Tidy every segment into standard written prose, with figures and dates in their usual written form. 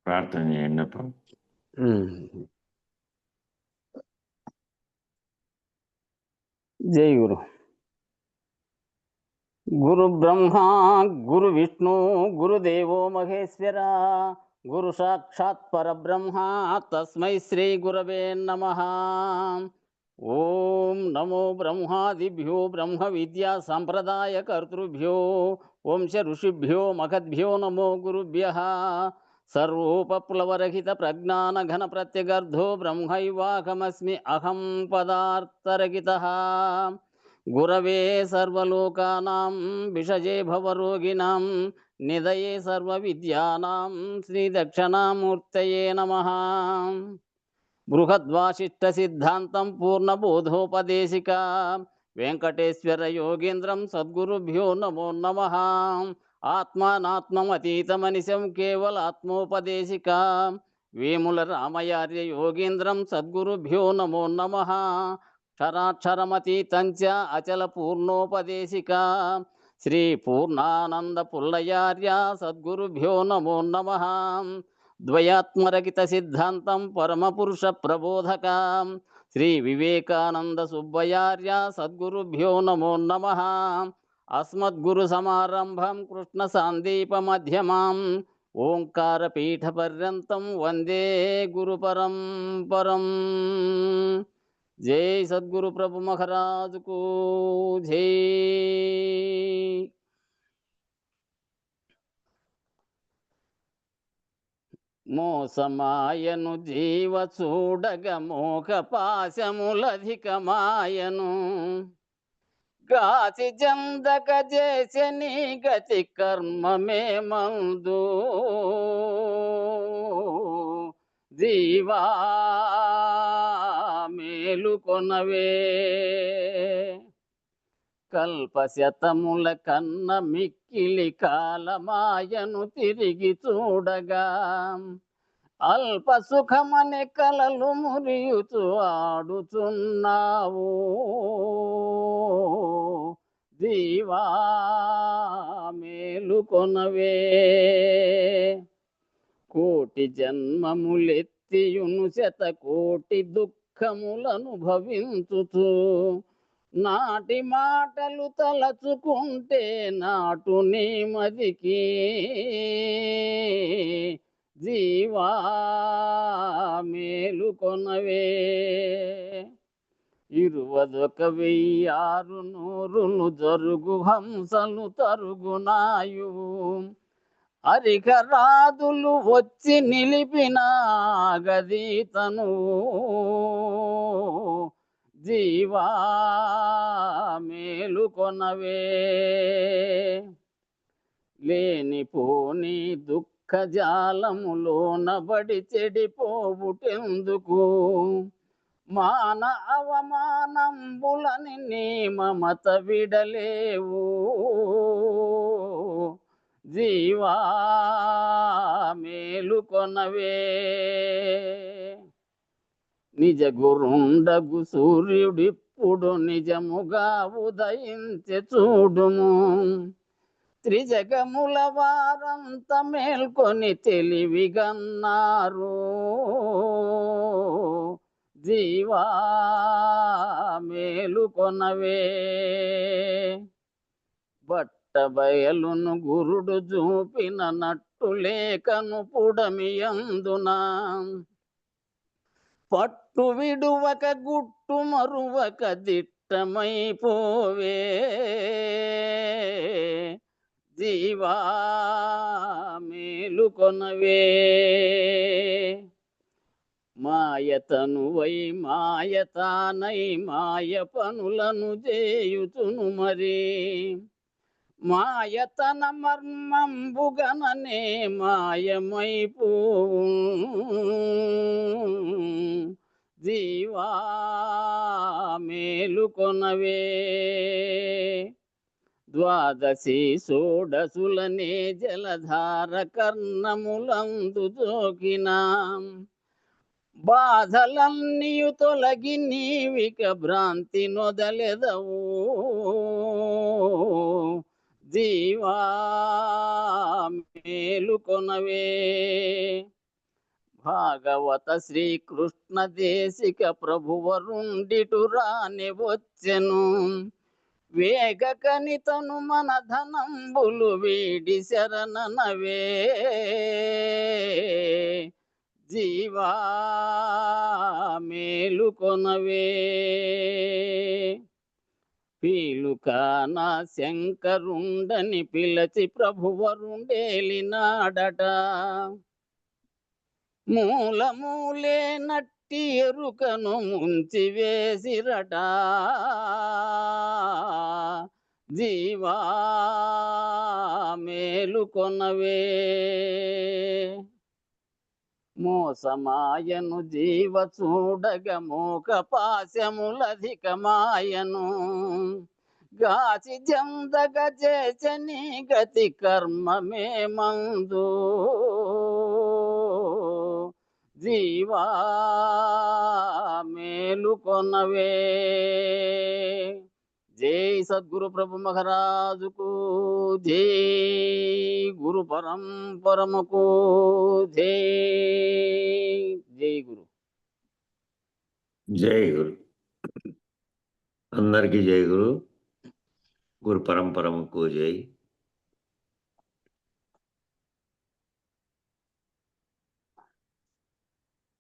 ప్రార్థన చేయండి. జై గురు. గురు బ్రహ్మ గురు విష్ణు గురుదేవో మహేశ్వర గురు సాక్షాత్ పరబ్రహ్మ తస్మై శ్రీ గురవే నమః. ఓం నమో బ్రహ్మాదిభ్యో బ్రహ్మ విద్యా సంప్రదాయ కర్తృభ్యో వంశ ఋషిభ్యో మఖద్భ్యో నమో గురుభ్యః. సర్వోపప్లవరహిత ప్రజ్ఞాన ఘన ప్రత్యగర్ధో బ్రహ్మైవాహమస్మి అహం పదార్థరహితః. గురవే సర్వలోకానాం విషజే భవరోగిణాం నిదయే సర్వవిద్యానాం శ్రీ దక్షిణామూర్తయే నమః. బృహద్వాసిష్ట సిద్ధాంతం పూర్ణబోధోపదేశిక వెంకటేశ్వర యోగేంద్రం సద్గురుభ్యో నమో నమః. ఆత్మానాత్మమతీతమనిశం కేవలాత్మోపదేశిక వేముల రామయార్య యోగేంద్రం సద్గురుభ్యో నమో నమః. క్షరాక్షరమతీతంచ అచల పూర్ణోపదేశిక శ్రీ పూర్ణానంద పుల్లయార్య సద్గురుభ్యో నమో నమః. ద్వయాత్మరహిత సిద్ధాంతం పరమపురుష ప్రబోధక శ్రీ వివేకానంద సుబ్బయార్య సద్గురుభ్యో నమో నమః. అస్మద్గురు సమారంభం కృష్ణ సాందీప మధ్యమాం ఓంకార పీఠ పర్యంతం వందే గురు పరంపరం. జై సద్గురు ప్రభు మహారాజుకు జై. మోసమాయను జీవ చూడగ మోహ పాశములధికమాయను గాసి జందక చేసని గతి కర్మమే మందు జీవా మేలుకొనవే. కల్పశతముల కన్న మిక్కిలి కాలమాయను తిరిగి చూడగా అల్ప సుఖమనే కలలు మురియుచు ఆడుచున్నావు జీవా మేలుకొనవే. కోటి జన్మములెత్తియును శతకోటి దుఃఖములనుభవించుచు నాటి మాటలు తలచుకుంటే నాటు నీ మదికి జీవా మేలుకొనవే. 21,600 జరుగు హంసలు తరుగునాయు అరికరాదులు వచ్చి నిలిపిన గదీతను జీవా మేలుకొనవే. లేనిపోని దుఃఖజాలములోన బడి చెడిపోవుటెందుకు మాన అవమానంబులని నీ మమత విడలేవు జీవా మేలుకొనవే. నిజ గురుండగు సూర్యుడిప్పుడు నిజముగా ఉదయించే చూడుము త్రిజగముల వారంత మేల్కొని తెలివిగన్నారు జీవా మేలుకొనవే. బట్ట బయలును గురుడు చూపిన నట్టు లేఖను పుడమియందున పట్టు విడువక గుట్టు మరువక దిట్టమైపోవే జీవా మేలుకొనవే. మాయతనువై మాయతానై మాయ పనులను చేయుచును మరి మాయతన మర్మంబుగననే మాయమైపోవు జీవా మేలుకొనవే. ద్వాదశి షోడశులనే జలధార కర్ణములందు జోకినా బాధలన్నీయు తొలగి నీవిక భ్రాంతి నొదలెదవు జీవా మేలుకొనవే. భాగవత శ్రీకృష్ణ దేశిక ప్రభువరుండిటురాని వచ్చెను. వేగకనితను మన ధనంబులు వీడి శరణనవే. జీవా మేలుకొనవే. పీలుకాన శంకరుండని పిలచి ప్రభువరుండేలినాడట. మూలమూలే నట్టి ఎరుకను ముంచి వేసిరట. జీవా మేలుకొనవే. మోసమాయను జీవ చూడగ మోక పాశములధికమాయను. గాచి జందగ చేచని గతి కర్మమే మందు. జీవా మేలుకొనవే. జై సద్గురు ప్రభు మహారాజుకు జై. గురు పరంపరముకు జై. జై గురు. జై గురు. అందరికీ జై గురు. గురు పరంపరముకు జై.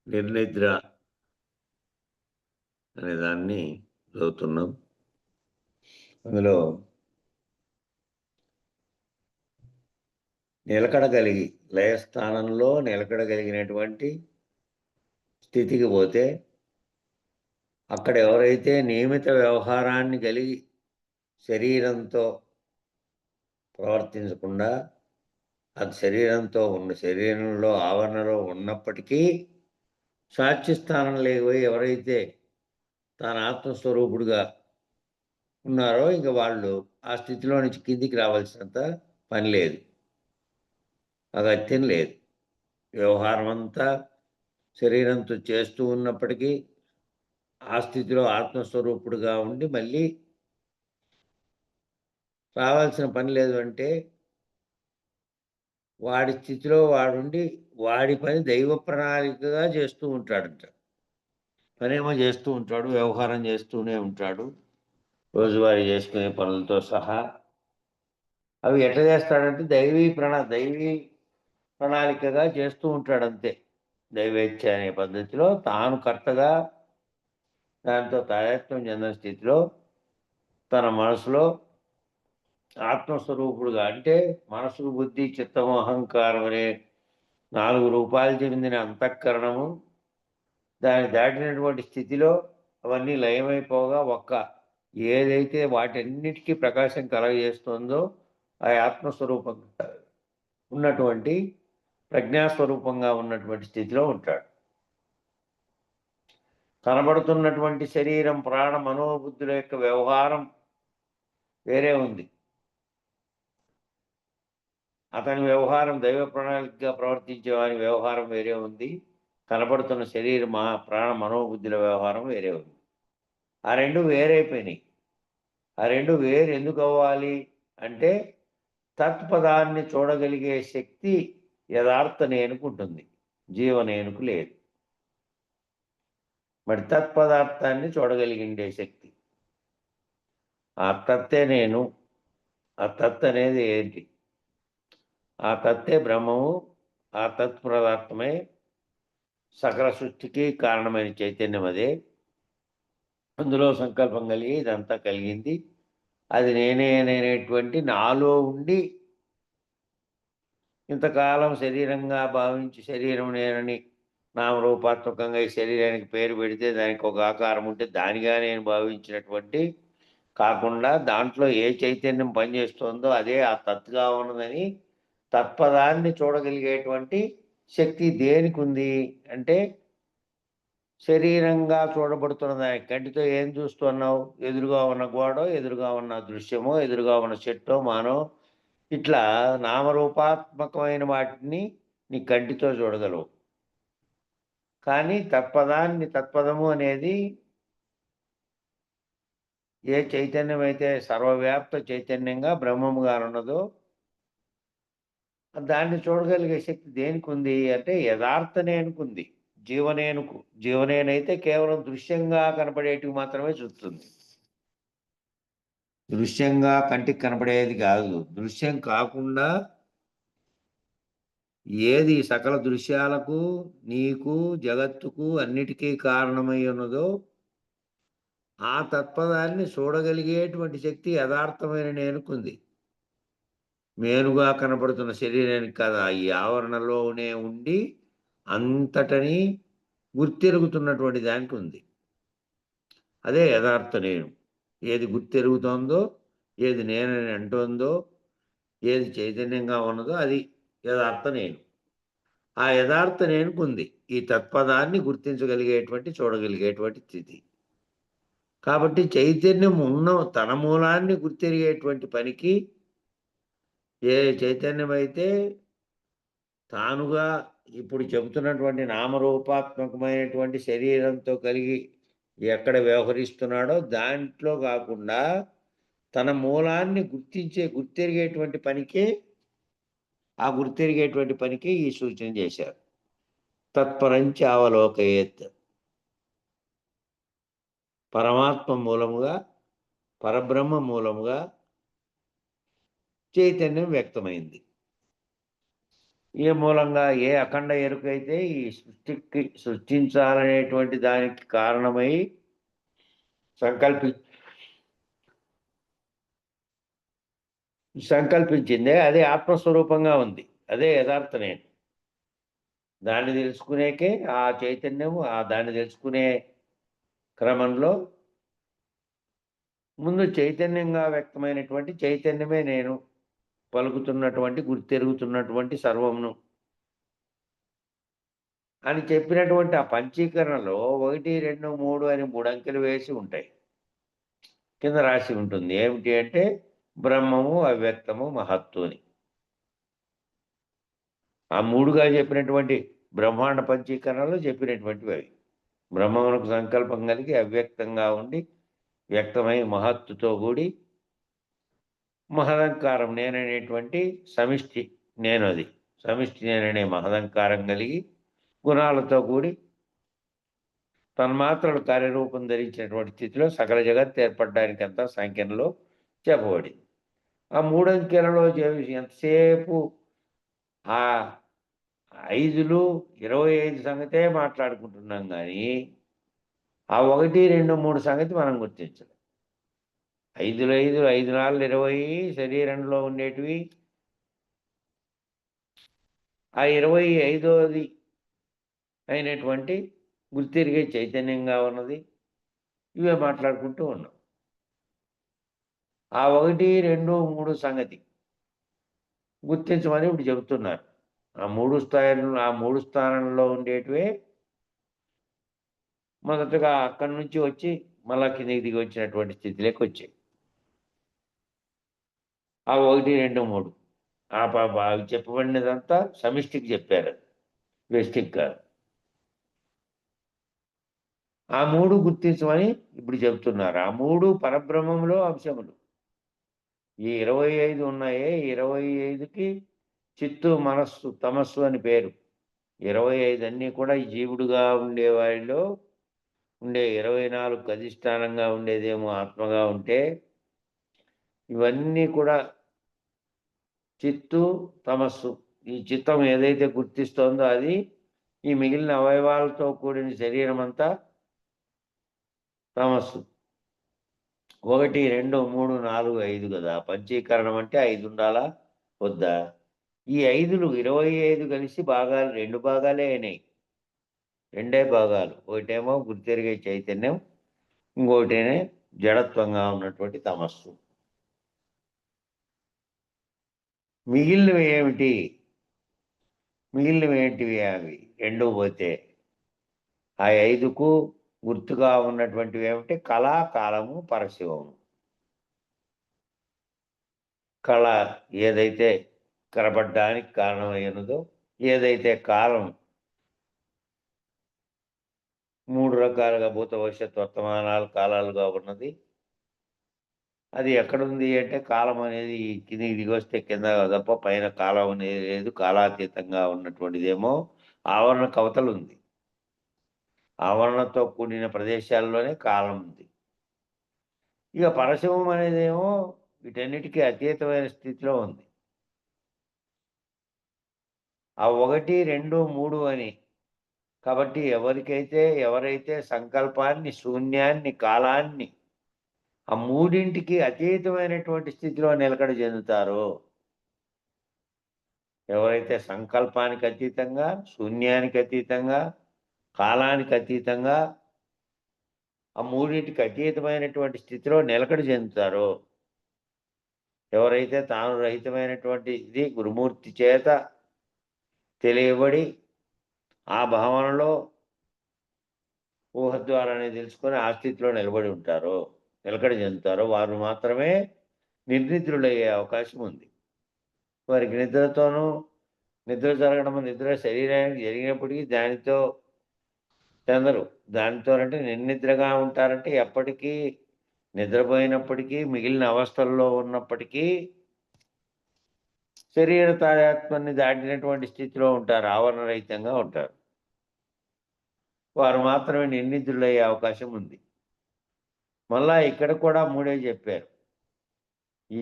నిర్నిద్ర అనే దాన్ని చదువుతున్నాం. అందులో నిలకడగలిగి లయస్థానంలో నిలకడగలిగినటువంటి స్థితికి పోతే అక్కడ ఎవరైతే నియమిత వ్యవహారాన్ని కలిగి శరీరంతో ప్రవర్తించకుండా అది శరీరంలో ఆవరణలో ఉన్నప్పటికీ సాక్షి స్థానం లేకపోయి ఎవరైతే తన ఆత్మస్వరూపుడుగా ఉన్నారో ఇంక వాళ్ళు ఆ స్థితిలో నుంచి కిందికి రావాల్సినంత పని లేదు, అగత్యం లేదు. వ్యవహారం అంతా శరీరంతో చేస్తూ ఉన్నప్పటికీ ఆ స్థితిలో ఆత్మస్వరూపుడుగా ఉండి మళ్ళీ రావాల్సిన పని లేదు. అంటే వాడి స్థితిలో వాడుండి వాడి పని దైవ ప్రణాళికగా చేస్తూ ఉంటాడంట. పనేమో చేస్తూ ఉంటాడు, వ్యవహారం చేస్తూనే ఉంటాడు, రోజువారీ చేసుకునే పనులతో సహా. అవి ఎట్లా చేస్తాడంటే దైవీ ప్రణాళికగా చేస్తూ ఉంటాడు అంతే. దైవేచ్ఛ అనే పద్ధతిలో తాను కర్తగా దాంతో తాయత్వం చెందిన స్థితిలో తన మనసులో ఆత్మస్వరూపుడుగా, అంటే మనసు, బుద్ధి, చిత్తము, అహంకారం అనే 4 రూపాయలు చెందిన అంతఃకరణము దాన్ని దాటినటువంటి స్థితిలో అవన్నీ లయమైపోగా ఏదైతే వాటన్నిటికీ ప్రకాశం కలగజేస్తుందో ఆ ఆత్మస్వరూపంగా ఉన్నటువంటి ప్రజ్ఞాస్వరూపంగా ఉన్నటువంటి స్థితిలో ఉంటాడు. కనబడుతున్నటువంటి శరీరం, ప్రాణ, మనోబుద్ధుల యొక్క వ్యవహారం వేరే ఉంది. అతని వ్యవహారం దైవ ప్రణాళికగా ప్రవర్తించే వారి వ్యవహారం వేరే ఉంది. కనబడుతున్న శరీర ప్రాణ మనోబుద్ధుల వ్యవహారం వేరే ఉంది. ఆ రెండు వేరైపోయినాయి. ఆ రెండు వేరు ఎందుకు అవ్వాలి అంటే తత్పదాన్ని చూడగలిగే శక్తి యథార్థ నేనుకు ఉంటుంది, జీవనేనుకు లేదు. మరి తత్పదార్థాన్ని చూడగలిగిండే శక్తి ఆ తత్తే నేను. ఆ తత్ అనేది ఏంటి? ఆ తత్తే బ్రహ్మము. ఆ తత్పదార్థమే సకల సృష్టికి కారణమైన చైతన్యం. అదే అందులో సంకల్పం కలిగి ఇదంతా కలిగింది. అది నేనే అనేటువంటి నాలో ఉండి ఇంతకాలం శరీరంగా భావించి శరీరం నేనని నామరూపాత్మకంగా ఈ శరీరానికి పేరు పెడితే దానికి ఒక ఆకారం ఉంటే దానిగా నేను భావించినటువంటి కాకుండా దాంట్లో ఏ చైతన్యం పనిచేస్తుందో అదే ఆ తత్గా ఉన్నదని తత్పదాన్ని చూడగలిగేటువంటి శక్తి దేనికి ఉంది అంటే శరీరంగా చూడబడుతున్న దానికి. కంటితో ఏం చూస్తున్నావు? ఎదురుగా ఉన్న గోడో, ఎదురుగా ఉన్న దృశ్యమో, ఎదురుగా ఉన్న చెట్టో, మానో, ఇట్లా నామరూపాత్మకమైన వాటిని నీ కంటితో చూడగలవు. కానీ తత్పదము అనేది ఏ చైతన్యం అయితే సర్వవ్యాప్త చైతన్యంగా బ్రహ్మముగా ఉన్నదో దాన్ని చూడగలిగే శక్తి దేనికి ఉంది అంటే యథార్థ నేనుకుంది. జీవనేనుకు. జీవనేనైతే కేవలం దృశ్యంగా కనపడేటివి మాత్రమే చూస్తుంది. దృశ్యంగా కంటికి కనపడేది కాదు. దృశ్యం కాకుండా ఏది సకల దృశ్యాలకు, నీకు, జగత్తుకు అన్నిటికీ కారణమై ఉన్నదో ఆ తత్పదాన్ని చూడగలిగేటువంటి శక్తి యథార్థమైన నేనుకుంది. మేనుగా కనపడుతున్న శరీరానికి కదా, ఈ ఆవరణలోనే ఉండి అంతటని గుర్తెరుగుతున్నటువంటి దానికి ఉంది. అదే యథార్థ నేను. ఏది గుర్తెరుగుతోందో, ఏది నేనని అంటోందో, ఏది చైతన్యంగా ఉన్నదో అది యథార్థ నేను. ఆ యథార్థ నేనుకుంది ఈ తత్పదాన్ని గుర్తించగలిగేటువంటి, చూడగలిగేటువంటి స్థితి. కాబట్టి చైతన్యం ఉన్న తన మూలాన్ని గుర్తెరిగేటువంటి పనికి ఏ చైతన్యమైతే తానుగా ఇప్పుడు చెబుతున్నటువంటి నామరూపాత్మకమైనటువంటి శరీరంతో కలిగి ఎక్కడ వ్యవహరిస్తున్నాడో దాంట్లో కాకుండా తన మూలాన్ని గుర్తెరిగేటువంటి పనికే గుర్తెరిగేటువంటి పనికి ఈ సూచన చేశారు. తత్పరంచి అవలోకయేత్. పరమాత్మ మూలముగా, పరబ్రహ్మ మూలముగా చైతన్యం వ్యక్తమైంది. ఏ మూలంగా, ఏ అఖండ ఎరుకైతే ఈ సృష్టించాలనేటువంటి దానికి కారణమై సంకల్పించిందే అదే ఆత్మస్వరూపంగా ఉంది. అదే యథార్థ నేను. దాన్ని తెలుసుకునేకే ఆ చైతన్యము దాన్ని తెలుసుకునే క్రమంలో ముందు చైతన్యంగా వ్యక్తమైనటువంటి చైతన్యమే నేను పలుకుతున్నటువంటి, గుర్తెరుగుతున్నటువంటి సర్వమును అని చెప్పినటువంటి ఆ పంచీకరణలో 1, 2, 3 అని 3 అంకెలు వేసి ఉంటాయి. కింద రాసి ఉంటుంది. ఏమిటి అంటే బ్రహ్మము, అవ్యక్తము, మహత్తు అని. ఆ 3గా చెప్పినటువంటి బ్రహ్మాండ పంచీకరణలో చెప్పినటువంటివి అవి. బ్రహ్మమునకు సంకల్పం కలిగి అవ్యక్తంగా ఉండి వ్యక్తమై మహత్తుతో కూడి మహదంకారం నేననేటువంటి సమిష్టి నేను, అది సమిష్టి నేననే మహదంకారం కలిగి గుణాలతో కూడి తన్మాత్రలు కార్యరూపం ధరించినటువంటి స్థితిలో సకల జగత్తు ఏర్పడడానికంతా సంఖ్యలో చెప్పబడింది. ఆ 3 అంకెలలో ఎంతసేపు ఆ 5లు 25 సంగతే మాట్లాడుకుంటున్నాం కానీ ఆ 1, 2, 3 సంగతి మనం గుర్తించలేం. 5లు 5, 5, 4, 20 శరీరంలో ఉండేటివి. ఆ 25వది అయినటువంటి గుర్తిరిగే చైతన్యంగా ఉన్నది. ఇవే మాట్లాడుకుంటూ ఉన్నాం. ఆ 1, 2, 3 సంగతి గుర్తించమని ఇప్పుడు చెబుతున్నారు. ఆ 3 స్థానంలో ఉండేటివే మొదటగా అక్కడి నుంచి వచ్చి మళ్ళా కిందికి దిగి వచ్చినటువంటి స్థితిలోకి వచ్చాయి. ఆ 1, 2, 3 అవి చెప్పబడినదంతా సమిష్టికి చెప్పారు, వ్యష్టికి కాదు. ఆ 3 గుర్తించమని ఇప్పుడు చెబుతున్నారు. ఆ 3 పరబ్రహ్మంలో అంశములు. ఈ 25 ఉన్నాయే, 25కి చిత్తు, మనస్సు, తమస్సు అని పేరు. 25 అన్నీ కూడా ఈ జీవుడుగా ఉండేవారిలో ఉండే 24 అధిష్టానంగా ఉండేదేమో ఆత్మగా ఉంటే, ఇవన్నీ కూడా చిత్తు, తమస్సు. ఈ చిత్తం ఏదైతే గుర్తిస్తోందో అది ఈ మిగిలిన అవయవాలతో కూడిన శరీరం అంతా తమస్సు. 1, 2, 3, 4, 5 కదా. పంచీకరణం అంటే 5 ఉండాలా వద్దా? ఈ 5లు 25 కలిసి భాగాలు 2 భాగాలే అయినాయి. 2 భాగాలు. ఒకటేమో గుర్తెరిగే చైతన్యం, ఇంకోటేనే జడత్వంగా ఉన్నటువంటి తమస్సు. మిగిలినవి ఏమిటి? మిగిలినవి ఏంటివి అవి? 2 పోతే ఆ 5కు గుర్తుగా ఉన్నటువంటివి ఏమిటి? కళ, కాలము, పరశివము. కళ ఏదైతే కనబడ్డానికి కారణమైనదో, ఏదైతే కాలం 3 రకాలుగా భూత, భవిష్యత్, వర్తమానాలు కాలాలుగా ఉన్నది, అది ఎక్కడుంది అంటే కాలం అనేది కిందికి దిగొస్తే కింద తప్ప పైన కాలం అనేది లేదు. కాలాతీతంగా ఉన్నటువంటిదేమో ఆవరణ కవతలు ఉంది. ఆవరణతో కూడిన ప్రదేశాల్లోనే కాలం ఉంది. ఇక పరశివం అనేదేమో వీటన్నిటికీ అతీతమైన స్థితిలో ఉంది. ఆ 1, 2, 3 అని. కాబట్టి ఎవరైతే సంకల్పాన్ని, శూన్యాన్ని, కాలాన్ని ఆ మూడింటికి అతీతమైనటువంటి స్థితిలో నిలకడ చెందుతారో, ఎవరైతే సంకల్పానికి అతీతంగా, శూన్యానికి అతీతంగా, కాలానికి అతీతంగా ఆ మూడింటికి అతీతమైనటువంటి స్థితిలో నిలకడ చెందుతారో, ఎవరైతే తాను రహితమైనటువంటి ఇది గురుమూర్తి చేత తెలియబడి ఆ భావనలో ఊహ ద్వారానే తెలుసుకొని ఆ స్థితిలో నిలబడి ఉంటారో, నిలకడ చెందుతారో వారు మాత్రమే నిర్నిద్రులయ్యే అవకాశం ఉంది. వారికి నిద్ర జరగడం, నిద్ర శరీరానికి జరిగినప్పటికీ దానితో చెందరు. దానితోనంటే నిర్నిద్రగా ఉంటారంటే ఎప్పటికీ నిద్రపోయినప్పటికీ, మిగిలిన అవస్థల్లో ఉన్నప్పటికీ శరీర తాదాత్మ్యాన్ని దాటినటువంటి స్థితిలో ఉంటారు. ఆవరణరహితంగా ఉంటారు. వారు మాత్రమే నిర్నిద్రులయ్యే అవకాశం ఉంది. మళ్ళా ఇక్కడ కూడా 3 చెప్పారు.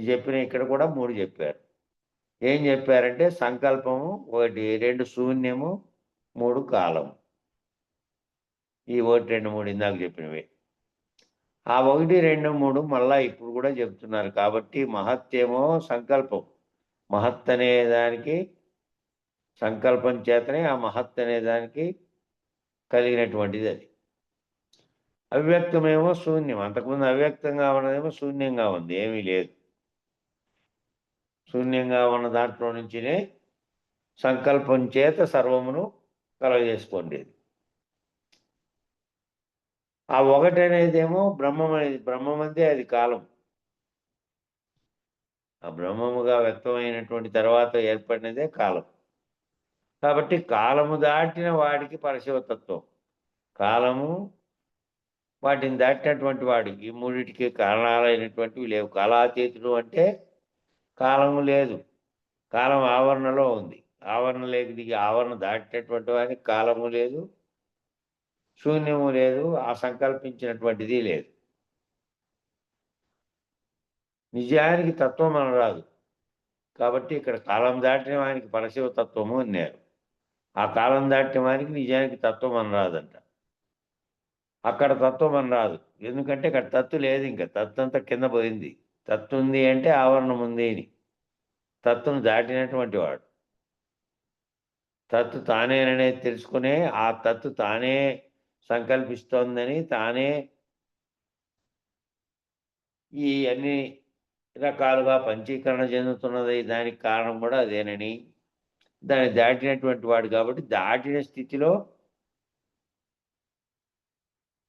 చెప్పిన ఇక్కడ కూడా 3 చెప్పారు. ఏం చెప్పారంటే సంకల్పము 1, 2 శూన్యము, 3 కాలము. ఈ 1, 2, 3 ఇందాక చెప్పినవే. ఆ 1, 2, 3 మళ్ళా ఇప్పుడు కూడా చెప్తున్నారు. కాబట్టి మహత్తేమో సంకల్పం. మహత్ అనే దానికి సంకల్పం చేతనే ఆ మహత్ అనే దానికి కలిగినటువంటిది అది. అవ్యక్తమేమో శూన్యం. అంతకుముందు అవ్యక్తంగా ఉన్నదేమో శూన్యంగా ఉంది. ఏమీ లేదు. శూన్యంగా ఉన్న దాంట్లో నుంచినే సంకల్పం చేత సర్వమును కలగజేసుకోండేది. ఆ 1 అనేదేమో బ్రహ్మమందే అది కాలం. ఆ బ్రహ్మముగా వ్యక్తమైనటువంటి తర్వాత ఏర్పడినదే కాలం. కాబట్టి కాలము దాటిన వాడికి పరశివతత్వం. కాలము వాటిని దాటినటువంటి వాడు. ఈ మూడిటికి కారణాలైనటువంటివి లేవు. కాలాతీతుడు అంటే కాలము లేదు. కాలం ఆవరణలో ఉంది. ఆవరణ దిగి ఆవరణ దాటినటువంటి వానికి కాలము లేదు, శూన్యము లేదు, ఆ సంకల్పించినటువంటిది లేదు. నిజానికి తత్వం అనరాదు. కాబట్టి ఇక్కడ కాలం దాటిన వానికి పరశివ తత్వము అన్నారు. ఆ కాలం దాటిన వానికి నిజానికి తత్వం అనరాదంట. అక్కడ తత్వం అనరాదు. ఎందుకంటే ఇక్కడ తత్తు లేదు. ఇంకా తత్తు అంతా కింద పోయింది. తత్తు ఉంది అంటే ఆవరణం ఉంది అని. తత్తును దాటినటువంటి వాడు. తత్తు తానేననేది తెలుసుకునే ఆ తత్తు తానే సంకల్పిస్తోందని, తానే ఈ అన్ని రకాలుగా పంచీకరణ చెందుతున్నది. దానికి కారణం కూడా అదేనని, దాన్ని దాటినటువంటి వాడు కాబట్టి దాటిన స్థితిలో,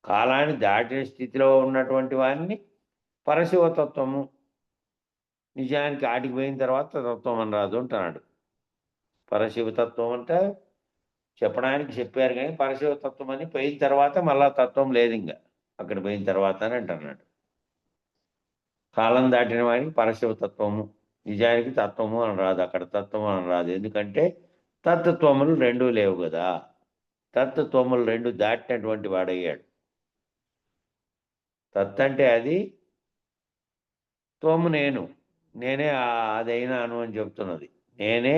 కాలాన్ని దాటిన స్థితిలో ఉన్నటువంటి వాడిని పరశివతత్వము. నిజానికి ఆటికి పోయిన తర్వాత తత్వం అని రాదు అంటున్నాడు. పరశివతత్వం అంటే చెప్పడానికి చెప్పారు కానీ పరశివతత్వం అని పోయిన తర్వాత మళ్ళా తత్వం లేదు ఇంకా అక్కడ పోయిన తర్వాత అని అంటున్నాడు. కాలం దాటిన వాడికి పరశివతత్వము. నిజానికి తత్వము అని రాదు. అక్కడ తత్వము అని రాదు. ఎందుకంటే తత్వములు 2 లేవు కదా. తత్వములు 2 దాటినటువంటి వాడయ్యాడు. తత్ అంటే అది, త్వము నేను. నేనే అదైనాను అని చెప్తున్నది. నేనే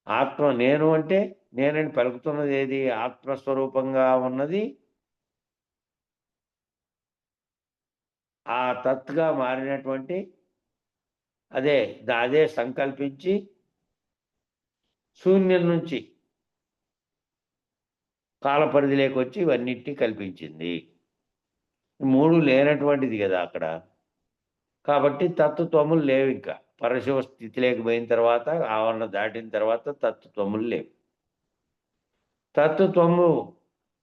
ఆత్మ. నేను అంటే నేనని పలుకుతున్నది ఏది? ఆత్మస్వరూపంగా ఉన్నది. ఆ తత్గా మారినటువంటి అదే సంకల్పించి శూన్యం నుంచి కాలపరిధిలోకి వచ్చి ఇవన్నిటినీ కల్పించింది. 3 లేనటువంటిది కదా అక్కడ. కాబట్టి తత్వములు లేవు ఇంకా. పరశివ స్థితిలోకి పోయిన తర్వాత, ఆవరణ దాటిన తర్వాత తత్వములు లేవు. తత్వము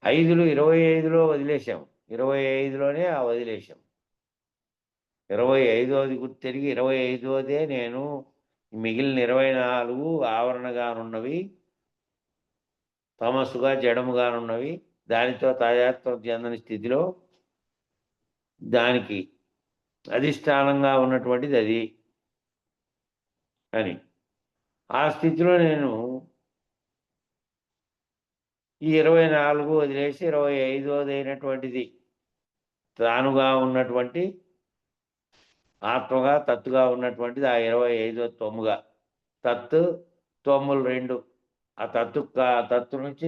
5లో 25లో వదిలేసాం. 25లోనే వదిలేసాం. 25వది తిరిగి 25వదే నేను. మిగిలిన 24 ఆవరణగానున్నవి, తమస్సుగా జడముగానున్నవి. దానితో తాదాత్మ్యం చెందని స్థితిలో దానికి అధిష్టానంగా ఉన్నటువంటిది అది అని. ఆ స్థితిలో నేను ఈ 24 వదిలేసి 25వదైనటువంటిది తానుగా ఉన్నటువంటి ఆత్మగా తత్తుగా ఉన్నటువంటిది ఆ 25వ తొమ్ముగా తత్తు తొమ్ములు 2 ఆ తత్తు నుంచి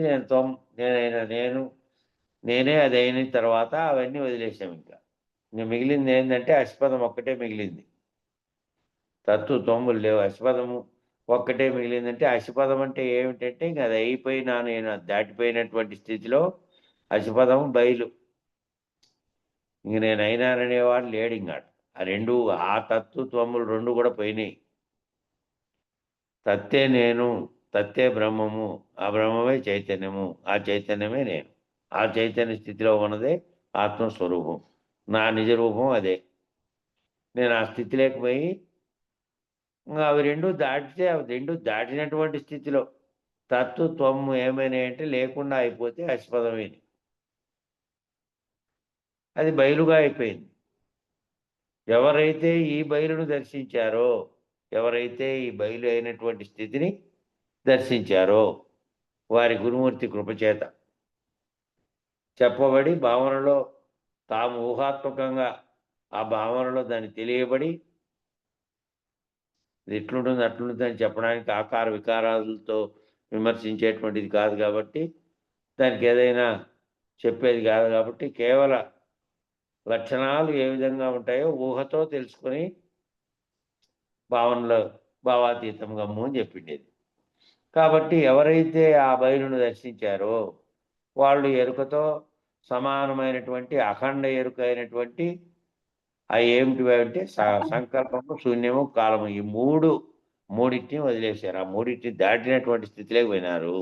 నేనే అది అయిన తర్వాత అవన్నీ వదిలేసాం ఇంకా. ఇంక మిగిలింది ఏంటంటే అసిపదం ఒక్కటే మిగిలింది. తత్తు తొమ్ములు లేవు. అసిపదము ఒక్కటే మిగిలిందంటే అసిపదం అంటే ఏమిటంటే ఇంక అది అయిపోయినా నేను దాటిపోయినటువంటి స్థితిలో అసిపదం బయలు. ఇంక నేను అయినాననేవాడు లేడు ఇంకాడు. ఆ 2 ఆ తత్తు తొమ్ములు 2 కూడా పోయినాయి. తత్తే నేను, తత్తే బ్రహ్మము, ఆ బ్రహ్మమే చైతన్యము, ఆ చైతన్యమే నేను. ఆ చైతన్య స్థితిలో ఉన్నదే ఆత్మస్వరూపం. నా నిజ రూపం అదే. నేను ఆ స్థితి లేకపోయి అవి 2 దాటితే అవి 2 దాటినటువంటి స్థితిలో తత్తు త్వము ఏమైనాయంటే లేకుండా అయిపోతే అసిపదమైంది. అది బయలుగా అయిపోయింది. ఎవరైతే ఈ బయలును దర్శించారో, ఎవరైతే ఈ బయలు అయినటువంటి స్థితిని దర్శించారో వారి గురుమూర్తి కృపచేత చెప్పబడి భావనలో తాము ఊహాత్మకంగా ఆ భావనలో దాన్ని తెలియబడి ఇది ఇట్లుంటుంది అట్లుంటుంది అని చెప్పడానికి ఆకార వికారాలతో విమర్శించేటువంటిది కాదు కాబట్టి దానికి ఏదైనా చెప్పేది కాదు కాబట్టి కేవల లక్షణాలు ఏ విధంగా ఉంటాయో ఊహతో తెలుసుకొని భావనలో భావాతీతం గమ్ము అని చెప్పిండేది. కాబట్టి ఎవరైతే ఆ బయలును దర్శించారో వాళ్ళు ఎరుకతో సమానమైనటువంటి అఖండ ఎరుక అయినటువంటి ఏమిటివి అంటే సంకల్పము శూన్యము కాలము ఈ మూడింటిని వదిలేశారు. ఆ మూడింటిని దాటినటువంటి స్థితిలోకి పోయినారు.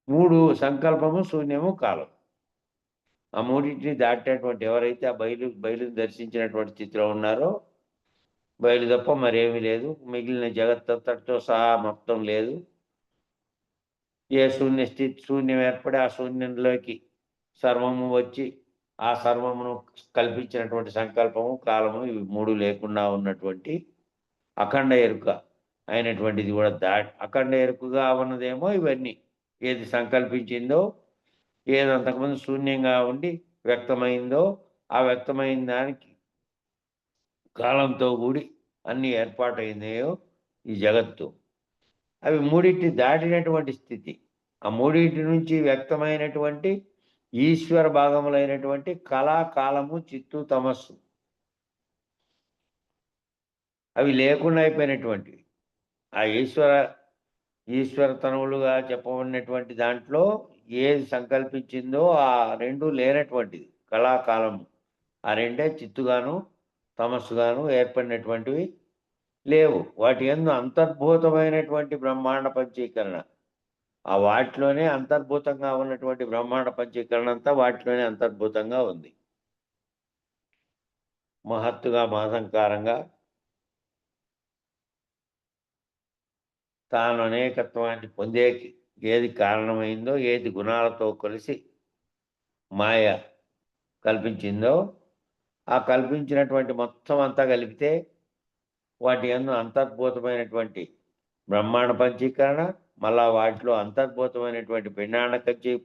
మూడు సంకల్పము శూన్యము కాలం ఆ మూడింటిని దాటినటువంటి ఎవరైతే ఆ బయలుని దర్శించినటువంటి స్థితిలో ఉన్నారో బయలు తప్ప మరేమీ లేదు. మిగిలిన జగత్తంతటితో సహా మొత్తం లేదు. ఏ శూన్యం ఏర్పడి ఆ శూన్యంలోకి సర్వము వచ్చి ఆ సర్వమును కల్పించినటువంటి సంకల్పము కాలము ఇవి 3 లేకుండా ఉన్నటువంటి అఖండ ఎరుక అయినటువంటిది కూడా అఖండ ఎరుకగా ఉన్నదేమో ఇవన్నీ ఏది సంకల్పించిందో ఏది అంతకుముందు శూన్యంగా ఉండి వ్యక్తమైందో ఆ వ్యక్తమైన దానికి కాలంతో కూడి అన్ని ఏర్పాటైందేయో ఈ జగత్తు అవి మూడింటి దాటినటువంటి స్థితి. ఆ మూడింటి నుంచి వ్యక్తమైనటువంటి ఈశ్వర భాగములైనటువంటి కళా కాలము చిత్తు తమస్సు అవి లేకుండా అయిపోయినటువంటివి. ఆ ఈశ్వర తనువులుగా చెప్పబడినటువంటి దాంట్లో ఏది సంకల్పించిందో ఆ 2 లేనటువంటిది కళాకాలము. ఆ 2 చిత్తుగాను తమస్సుగాను ఏర్పడినటువంటివి లేవు. వాటి యందు అంతర్భూతమైనటువంటి బ్రహ్మాండ పంచీకరణ ఆ వాటిలోనే అంతర్భూతంగా ఉన్నటువంటి బ్రహ్మాండ పంచీకరణ అంతా వాటిలోనే అంతర్భూతంగా ఉంది. మహత్తుగా మహంకారంగా తాను అనేకత్వాన్ని పొందేకి ఏది కారణమైందో ఏది గుణాలతో కలిసి మాయ కల్పించిందో ఆ కల్పించినటువంటి మొత్తం అంతా కలిపితే వాటి యందు అంతర్భూతమైనటువంటి బ్రహ్మాండ పంచీకరణ మళ్ళా వాటిలో అంతర్భూతమైనటువంటి పిండాండ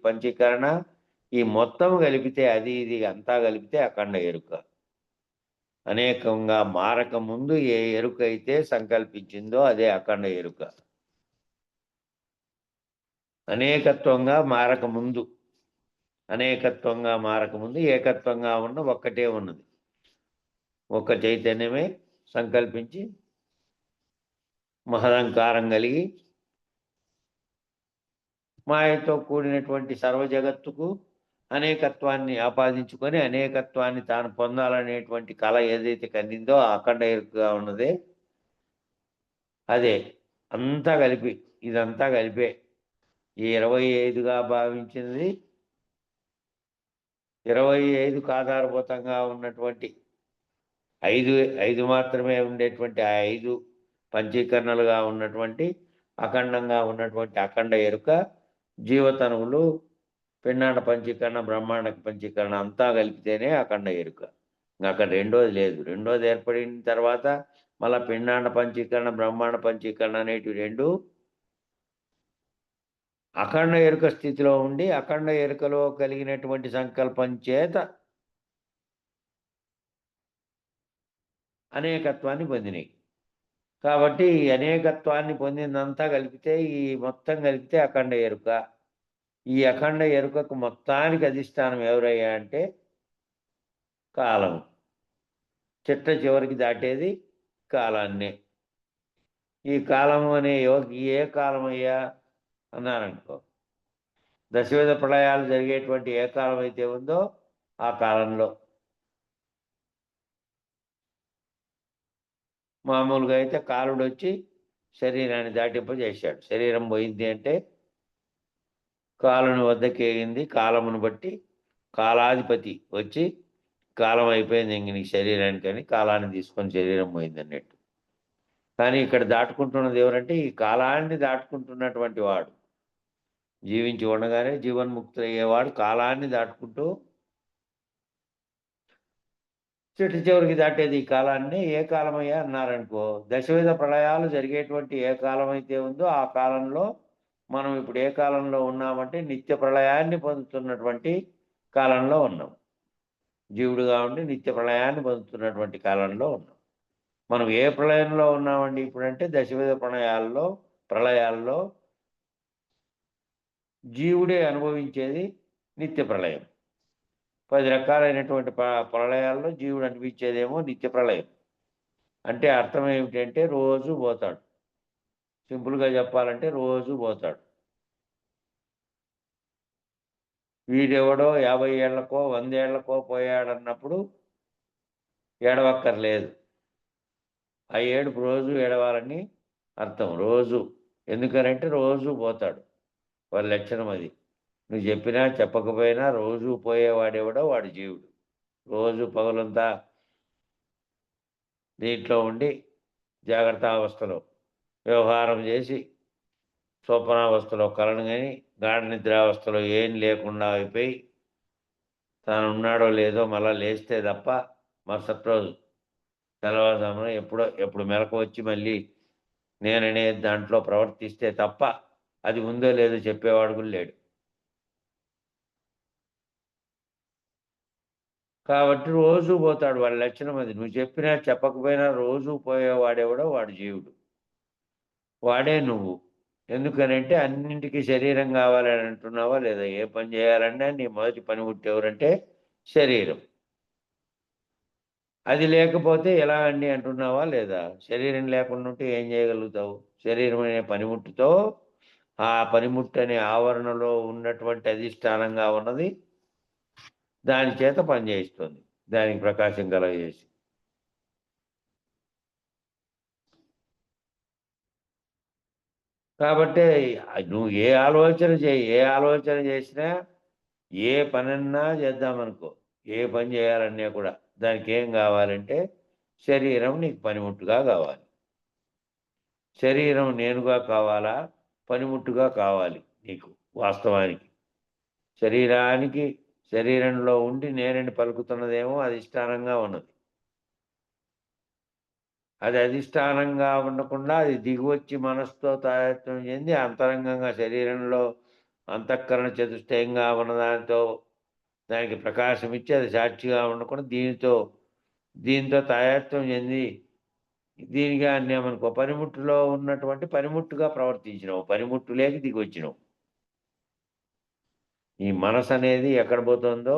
పంచీకరణ ఈ మొత్తం కలిపితే అది ఇది అంతా కలిపితే అఖండ ఎరుక. అనేకంగా మారక ముందు ఏ ఎరుక అయితే సంకల్పించిందో అదే అఖండ ఎరుక. అనేకత్వంగా మారకముందు ఏకత్వంగా ఉన్న ఒక్కటే ఉన్నది. ఒక్క చైతన్యమే సంకల్పించి మహదంకారం కలిగి మాయతో కూడినటువంటి సర్వ జగత్తుకు అనేకత్వాన్ని ఆపాదించుకొని అనేకత్వాన్ని తాను పొందాలనేటువంటి కళ ఏదైతే కందిందో ఆ అఖండ ఎరుకగా ఉన్నదే అదే అంతా కలిపి ఇదంతా కలిపే ఈ 25గా భావించినది 25కు ఆధారభూతంగా ఉన్నటువంటి 5 మాత్రమే ఉండేటువంటి ఆ 5 పంచీకరణలుగా ఉన్నటువంటి అఖండంగా ఉన్నటువంటి అఖండ ఎరుక, జీవతనువులు, పిండాండ పంచీకరణ, బ్రహ్మాండ పంచీకరణ అంతా కలిపితేనే అఖండ ఎరుక. అక్కడ రెండోది లేదు. రెండోది ఏర్పడిన తర్వాత మళ్ళా పిండాండ పంచీకరణ, బ్రహ్మాండ పంచీకరణ అనేటివి రెండు అఖండ ఎరుక స్థితిలో ఉండి అఖండ ఎరుకలో కలిగినటువంటి సంకల్పం చేత అనేకత్వాన్ని పొందినాయి. కాబట్టి ఈ అనేకత్వాన్ని పొందిందంతా కలిపితే ఈ మొత్తం కలిపితే అఖండ ఎరుక. ఈ అఖండ ఎరుకకు మొత్తానికి అధిష్టానం ఎవరయ్యా అంటే కాలం. చిట్ట చివరికి దాటేది కాలాన్నే. ఈ కాలము అనే యోగి ఏ కాలమయ్యా అన్నారనుకో, దశవిధ ప్రళయాలు జరిగేటువంటి ఏ కాలం అయితే ఉందో ఆ కాలంలో. మామూలుగా అయితే కాలుడు వచ్చి శరీరాన్ని దాటింపజేశాడు. శరీరం పోయింది అంటే కాలుని వద్దకి ఎగింది. కాలమును బట్టి కాలాధిపతి వచ్చి కాలం అయిపోయింది ఇంక నీ శరీరానికని కాలాన్ని తీసుకొని శరీరం పోయింది అన్నట్టు. కానీ ఇక్కడ దాటుకుంటున్నది ఎవరంటే ఈ కాలాన్ని దాటుకుంటున్నటువంటి వాడు. జీవించి ఉండగానే జీవన్ముక్తులయ్యేవాడు కాలాన్ని దాటుకుంటూ చిట్ట చివరికి దాటేది ఈ కాలాన్ని. ఏ కాలమయ్యా అన్నారనుకో, దశవిధ ప్రళయాలు జరిగేటువంటి ఏ కాలం అయితే ఉందో ఆ కాలంలో మనం ఇప్పుడు ఏ కాలంలో ఉన్నామంటే నిత్య ప్రళయాన్ని పొందుతున్నటువంటి కాలంలో ఉన్నాం. జీవుడుగా ఉండి నిత్య ప్రళయాన్ని పొందుతున్నటువంటి కాలంలో ఉన్నాం. మనం ఏ ప్రళయంలో ఉన్నామండి ఇప్పుడంటే దశవిధ ప్రళయాల్లో జీవుడే అనుభవించేది నిత్య ప్రళయం. 10 రకాలైనటువంటి ప్రళయాల్లో జీవుడు అనిపించేదేమో నిత్య ప్రళయం. అంటే అర్థం ఏమిటంటే రోజు పోతాడు. సింపుల్గా చెప్పాలంటే రోజు పోతాడు. వీడెవడో 50 ఏళ్లకో 100 ఏళ్లకో పోయాడన్నప్పుడు ఏడవక్కర్లేదు. ఆ ఏడుపు రోజు ఏడవాలని అర్థం. రోజు ఎందుకనంటే రోజు పోతాడు. వాడి లక్షణం అది. నువ్వు చెప్పినా చెప్పకపోయినా రోజు పోయేవాడెవడో వాడు జీవుడు. రోజు పగలంతా దీంట్లో ఉండి జాగ్రత్త అవస్థలో వ్యవహారం చేసి స్వప్నావస్థలో కలను కానీ గాఢ నిద్రావస్థలో ఏం లేకుండా అయిపోయి తాను ఉన్నాడో లేదో మళ్ళా లేస్తే తప్ప మరుసటి రోజు తెల్లవారుజామున ఎప్పుడు మెలకు వచ్చి మళ్ళీ నేననే దాంట్లో ప్రవర్తిస్తే తప్ప అది ఉందో లేదో చెప్పేవాడు కూడా లేడు. కాబట్టి రోజు పోతాడు. వాడి లక్షణం అది. నువ్వు చెప్పినా చెప్పకపోయినా రోజు పోయేవాడెవడో వాడు జీవుడు. వాడే నువ్వు. ఎందుకనంటే అన్నింటికీ శరీరం కావాలని అంటున్నావా లేదా? ఏ పని చేయాలన్నా నీ మొదటి పనిముట్టు ఎవరంటే శరీరం. అది లేకపోతే ఎలా అండి అంటున్నావా లేదా? శరీరం లేకుండా ఉంటే ఏం చేయగలుగుతావు? శరీరం అనే పనిముట్టుతో ఆ పనిముట్టు అనే ఆవరణలో ఉన్నటువంటి అధిష్టానంగా ఉన్నది దాని చేత పనిచేయిస్తుంది. దానికి ప్రకాశం కలగజేసి. కాబట్టి నువ్వు ఏ ఆలోచన చేసినా ఏ పనన్నా చేద్దామనుకో, ఏ పని చేయాలన్నా కూడా దానికి ఏం కావాలంటే శరీరం నీకు పనిముట్టుగా కావాలి. శరీరం నేనుగా కావాలా, పనిముట్టుగా కావాలి నీకు. వాస్తవానికి శరీరంలో ఉండి నేనని పలుకుతున్నదేమో అధిష్టానంగా ఉన్నది. అది అధిష్టానంగా ఉండకుండా అది దిగివచ్చి మనసుతో తాయత్వం చెంది అంతరంగంగా శరీరంలో అంతఃకరణ చతుష్టయంగా ఉన్నదానితో దానికి ప్రకాశం ఇచ్చి అది సాక్షిగా ఉండకుండా దీంతో తాయత్వం చెంది దీనిగా అన్నామనుకో, పనిముట్టులో ఉన్నటువంటి పనిముట్టుగా ప్రవర్తించినావు, పనిముట్టులేకి దిగి వచ్చినావు. ఈ మనసు అనేది ఎక్కడ పోతుందో,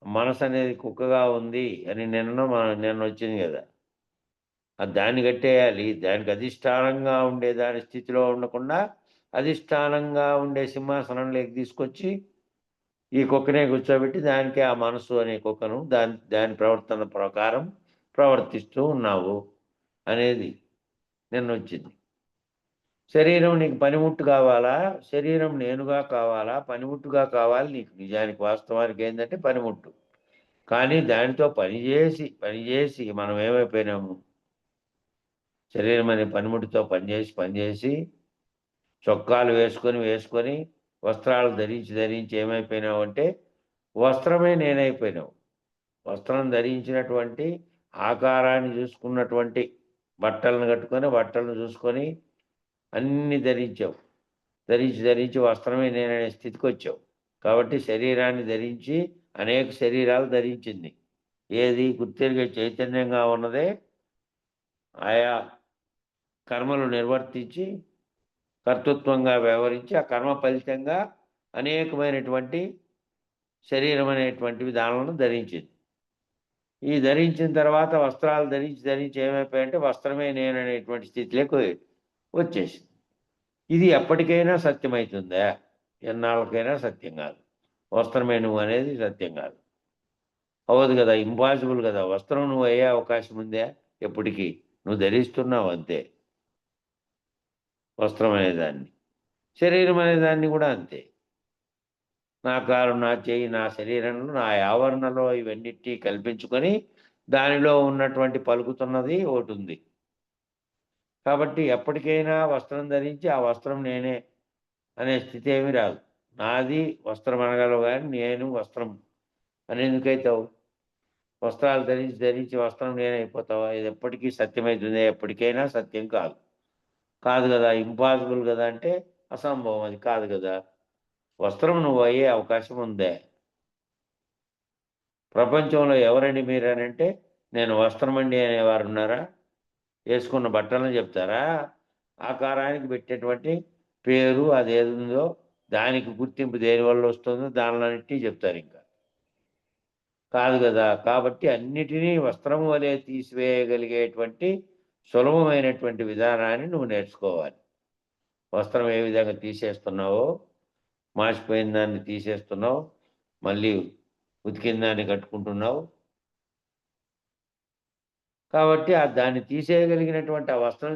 మనసు అనేది కుక్కగా ఉంది అని నిన్న వచ్చింది కదా, అది దాన్ని కట్టేయాలి. దానికి అధిష్టానంగా ఉండే దాని స్థితిలో ఉండకుండా అధిష్టానంగా ఉండే సింహాసనంలోకి తీసుకొచ్చి ఈ కుక్కనే కూర్చోబెట్టి దానికి ఆ మనసు అనే కుక్కను దాని ప్రవర్తన ప్రకారం ప్రవర్తిస్తూ ఉన్నావు అనేది నిన్న వచ్చింది. శరీరం నీకు పనిముట్టు కావాలా, శరీరం నేనుగా కావాలా, పనిముట్టుగా కావాలి నీకు. నిజానికి వాస్తవానికి ఏంటంటే పనిముట్టు. కానీ దానితో పనిచేసి మనం ఏమైపోయినాము, శరీరం అనే పనిముట్టుతో పనిచేసి చొక్కాలు వేసుకొని వస్త్రాలు ధరించి ఏమైపోయినావు అంటే వస్త్రమే నేనైపోయినావు. వస్త్రం ధరించినటువంటి ఆకారాన్ని చూసుకున్నటువంటి బట్టలను కట్టుకొని బట్టలను చూసుకొని అన్నీ ధరించావు. ధరించి వస్త్రమే నేననే స్థితికొచ్చావు. కాబట్టి శరీరాన్ని ధరించి అనేక శరీరాలు ధరించింది. ఏది గుర్తెరిగే చైతన్యంగా ఉన్నదే ఆయా కర్మలు నిర్వర్తించి కర్తృత్వంగా వ్యవహరించి ఆ కర్మ ఫలితంగా అనేకమైనటువంటి శరీరం అనేటువంటివి దానిలను ధరించింది. ఈ ధరించిన తర్వాత వస్త్రాలు ధరించి ఏమైపోయాయంటే వస్త్రమే నేననేటువంటి స్థితిలోకి వచ్చేసింది. ఇది ఎప్పటికైనా సత్యమవుతుందా? ఎన్నాళ్ళకైనా సత్యం కాదు. వస్త్రమే నువ్వు అనేది సత్యం కాదు. అవ్వదు కదా, ఇంపాసిబుల్ కదా. వస్త్రం నువ్వు అయ్యే అవకాశం ఉందా? ఎప్పటికీ నువ్వు ధరిస్తున్నావు అంతే. వస్త్రం అనేదాన్ని, శరీరం అనేదాన్ని కూడా అంతే. నా కాలు, నా చేయి, నా శరీరంలో, నా ఆవరణలో ఇవన్నిటి కల్పించుకొని దానిలో ఉన్నటువంటి పలుకుతున్నది ఒకటి ఉంది. కాబట్టి ఎప్పటికైనా వస్త్రం ధరించి ఆ వస్త్రం నేనే అనే స్థితి ఏమీ రాదు. నాది వస్త్రం అనగలవు కానీ నేను వస్త్రం అని ఎందుకైతావు? వస్త్రాలు ధరించి వస్త్రం నేనైపోతావా? ఇది ఎప్పటికీ సత్యమవుతుంది? ఎప్పటికైనా సత్యం కాదు. కాదు కదా, ఇంపాసిబుల్ కదా అంటే అసంభవం, అది కాదు కదా. వస్త్రం నువ్వు అయ్యే అవకాశం ఉందే? ప్రపంచంలో ఎవరండి మీరనంటే నేను వస్త్రమండి అనేవారు ఉన్నారా? వేసుకున్న బట్టలను చెప్తారా? ఆకారానికి పెట్టేటువంటి పేరు అదేదుందో దానికి గుర్తింపు దేనివల్ల వస్తుందో దానిలన్నిటినీ చెప్తారు ఇంకా. కాదు కదా. కాబట్టి అన్నిటినీ వస్త్రం వలె తీసివేయగలిగేటువంటి సులభమైనటువంటి విధానాన్ని నువ్వు నేర్చుకోవాలి. వస్త్రం ఏ విధంగా తీసేస్తున్నావో, మాసిపోయిన దాన్ని తీసేస్తున్నావు, మళ్ళీ ఉతికిన దాన్ని కట్టుకుంటున్నావు. కాబట్టి దాన్ని తీసేయగలిగినటువంటి ఆ వస్త్రం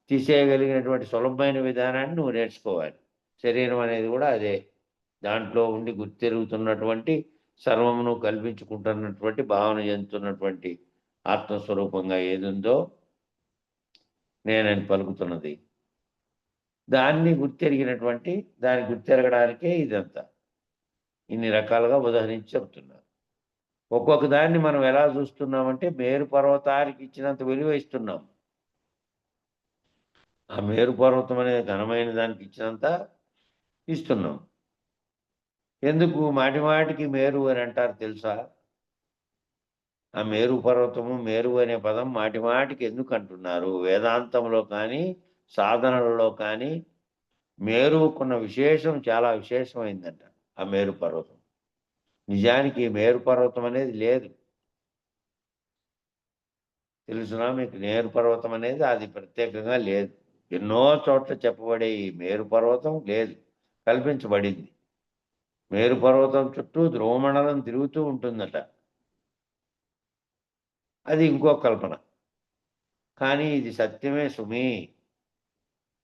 తీసేయగలిగినటువంటి సులభమైన విధానాన్ని నువ్వు నేర్చుకోవాలి. శరీరం అనేది కూడా అదే. దాంట్లో ఉండి గుర్తెరుగుతున్నటువంటి సర్వమును కల్పించుకుంటున్నటువంటి భావన చెందుతున్నటువంటి ఆత్మస్వరూపంగా ఏదుందో నేనని పలుకుతున్నది. దాన్ని గుర్తెరగడానికే ఇదంతా. ఇన్ని రకాలుగా ఉదాహరించి చెప్తున్నారు. ఒక్కొక్క దాన్ని మనం ఎలా చూస్తున్నామంటే మేరు పర్వతానికి ఇచ్చినంత విలువ ఇస్తున్నాం. ఆ మేరు పర్వతం అనే ఘనమైన దానికి ఇచ్చినంత ఇస్తున్నాం. ఎందుకు మాటిమాటికి మేరు అని అంటారు తెలుసా? ఆ మేరు పర్వతము, మేరు అనే పదం మాటిమాటికి ఎందుకు అంటున్నారు? వేదాంతంలో కానీ సాధనలలో కానీ మేరుకున్న విశేషం చాలా విశేషమైందంట. ఆ మేరు పర్వతం నిజానికి మేరు పర్వతం అనేది లేదు. తెలుసునా మీకు? మేరు పర్వతం అనేది అది ప్రత్యేకంగా లేదు. ఎన్నో చోట్ల చెప్పబడే ఈ మేరు పర్వతం లేదు, కల్పించబడింది. మేరు పర్వతం చుట్టూ ధ్రువమండలం తిరుగుతూ ఉంటుందట. అది ఇంకో కల్పన. కానీ ఇది సత్యమే సుమీ.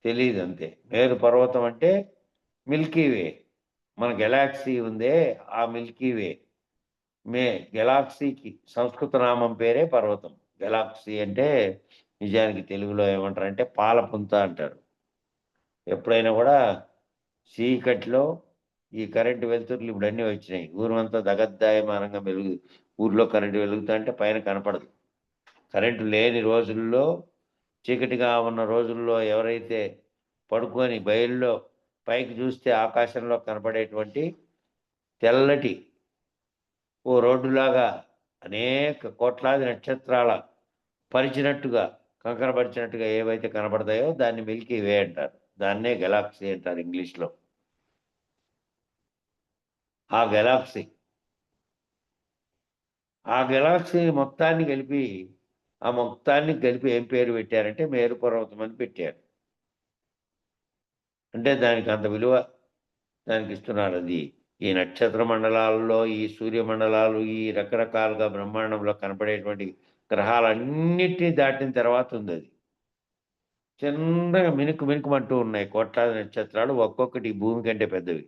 తెలీదంతే. మేరు పర్వతం అంటే మిల్కీ వే. మన గెలాక్సీ ఉందే ఆ మిల్కీ వే. గెలాక్సీకి సంస్కృత నామం పేరే పర్వతం. గెలాక్సీ అంటే నిజానికి తెలుగులో ఏమంటారంటే పాలపుంత అంటారు. ఎప్పుడైనా కూడా చీకట్లో ఈ కరెంటు వెలుతురులు ఇప్పుడు అన్నీ వచ్చినాయి. ఊరంతా దగద్దాయమానంగా ఊర్లో కరెంటు వెలుగుతా అంటే పైన కనపడదు. కరెంటు లేని రోజుల్లో, చీకటిగా ఉన్న రోజుల్లో ఎవరైతే పడుకొని బయలులో పైకి చూస్తే ఆకాశంలో కనపడేటువంటి తెల్లటి ఓ రోడ్డులాగా అనేక కోట్లాది నక్షత్రాల పరిచినట్టుగా, కంకరపరిచినట్టుగా ఏవైతే కనపడతాయో దాన్ని మిల్కీ వే అంటారు. దాన్నే గెలాక్సీ అంటారు ఇంగ్లీష్‌లో. ఆ గెలాక్సీ, ఆ గెలాక్సీ మొత్తాన్ని కలిపి ఏం పేరు పెట్టారంటే మేరు పర్వతం అని పెట్టారు. అంటే దానికి అంత విలువ దానికి ఇస్తున్నారు. అది ఈ నక్షత్ర మండలాల్లో, ఈ సూర్యమండలాలు, ఈ రకరకాలుగా బ్రహ్మాండంలో కనపడేటువంటి గ్రహాలన్నిటిని దాటిన తర్వాత ఉందది. చిన్నగా మినుకుమంటూ ఉన్నాయి కోట్లాది నక్షత్రాలు. ఒక్కొక్కటి ఈ భూమి కంటే పెద్దవి.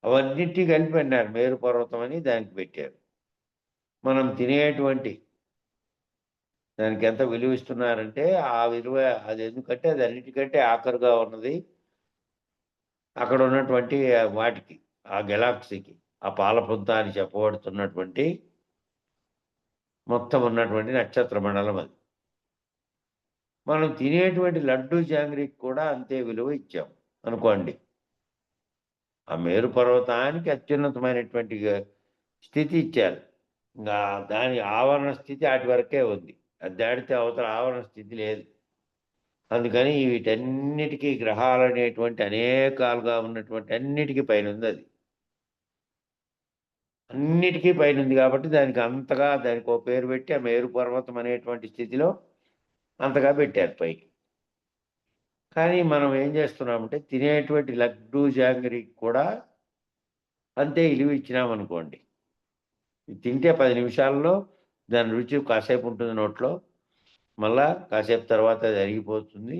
అవన్నిటిని కలిపి అన్నారు మేరు పర్వతం అని దానికి పెట్టారు. మనం తినేటువంటి దానికి ఎంత విలువ ఇస్తున్నారంటే ఆ విలువ అది ఎందుకంటే అది అన్నిటికంటే ఆఖరుగా ఉన్నది అక్కడ ఉన్నటువంటి వాటికి, ఆ గెలాక్సీకి, ఆ పాలపుంత అని చెప్పబడుతున్నటువంటి మొత్తం ఉన్నటువంటి నక్షత్ర మండలం అది. మనం తినేటువంటి లడ్డూ జాంగ్రీకి కూడా అంతే విలువ ఇచ్చాం అనుకోండి. ఆ మేరు పర్వతానికి అత్యున్నతమైనటువంటి స్థితి ఇచ్చారు. ఇంకా దాని ఆవరణ స్థితి అటు వరకే ఉంది. అది దాటితే అవతల ఆవరణ స్థితి లేదు. అందుకని వీటన్నిటికీ గ్రహాలనేటువంటి అనేకాలుగా ఉన్నటువంటి అన్నిటికి పైనుంది అది. అన్నిటికీ పైనుంది కాబట్టి దానికి అంతగా దానికో పేరు పెట్టి ఆ మేరు పర్వతం అనేటువంటి స్థితిలో అంతగా పెట్టారు పైకి. కానీ మనం ఏం చేస్తున్నామంటే తినేటువంటి లడ్డూ జాంగ్రీకి కూడా అంతే విలువ ఇచ్చినామనుకోండి. ఇది తింటే 10 నిమిషాల్లో దాని రుచి కాసేపు ఉంటుంది నోట్లో. మళ్ళా కాసేపు తర్వాత అది అరిగిపోతుంది.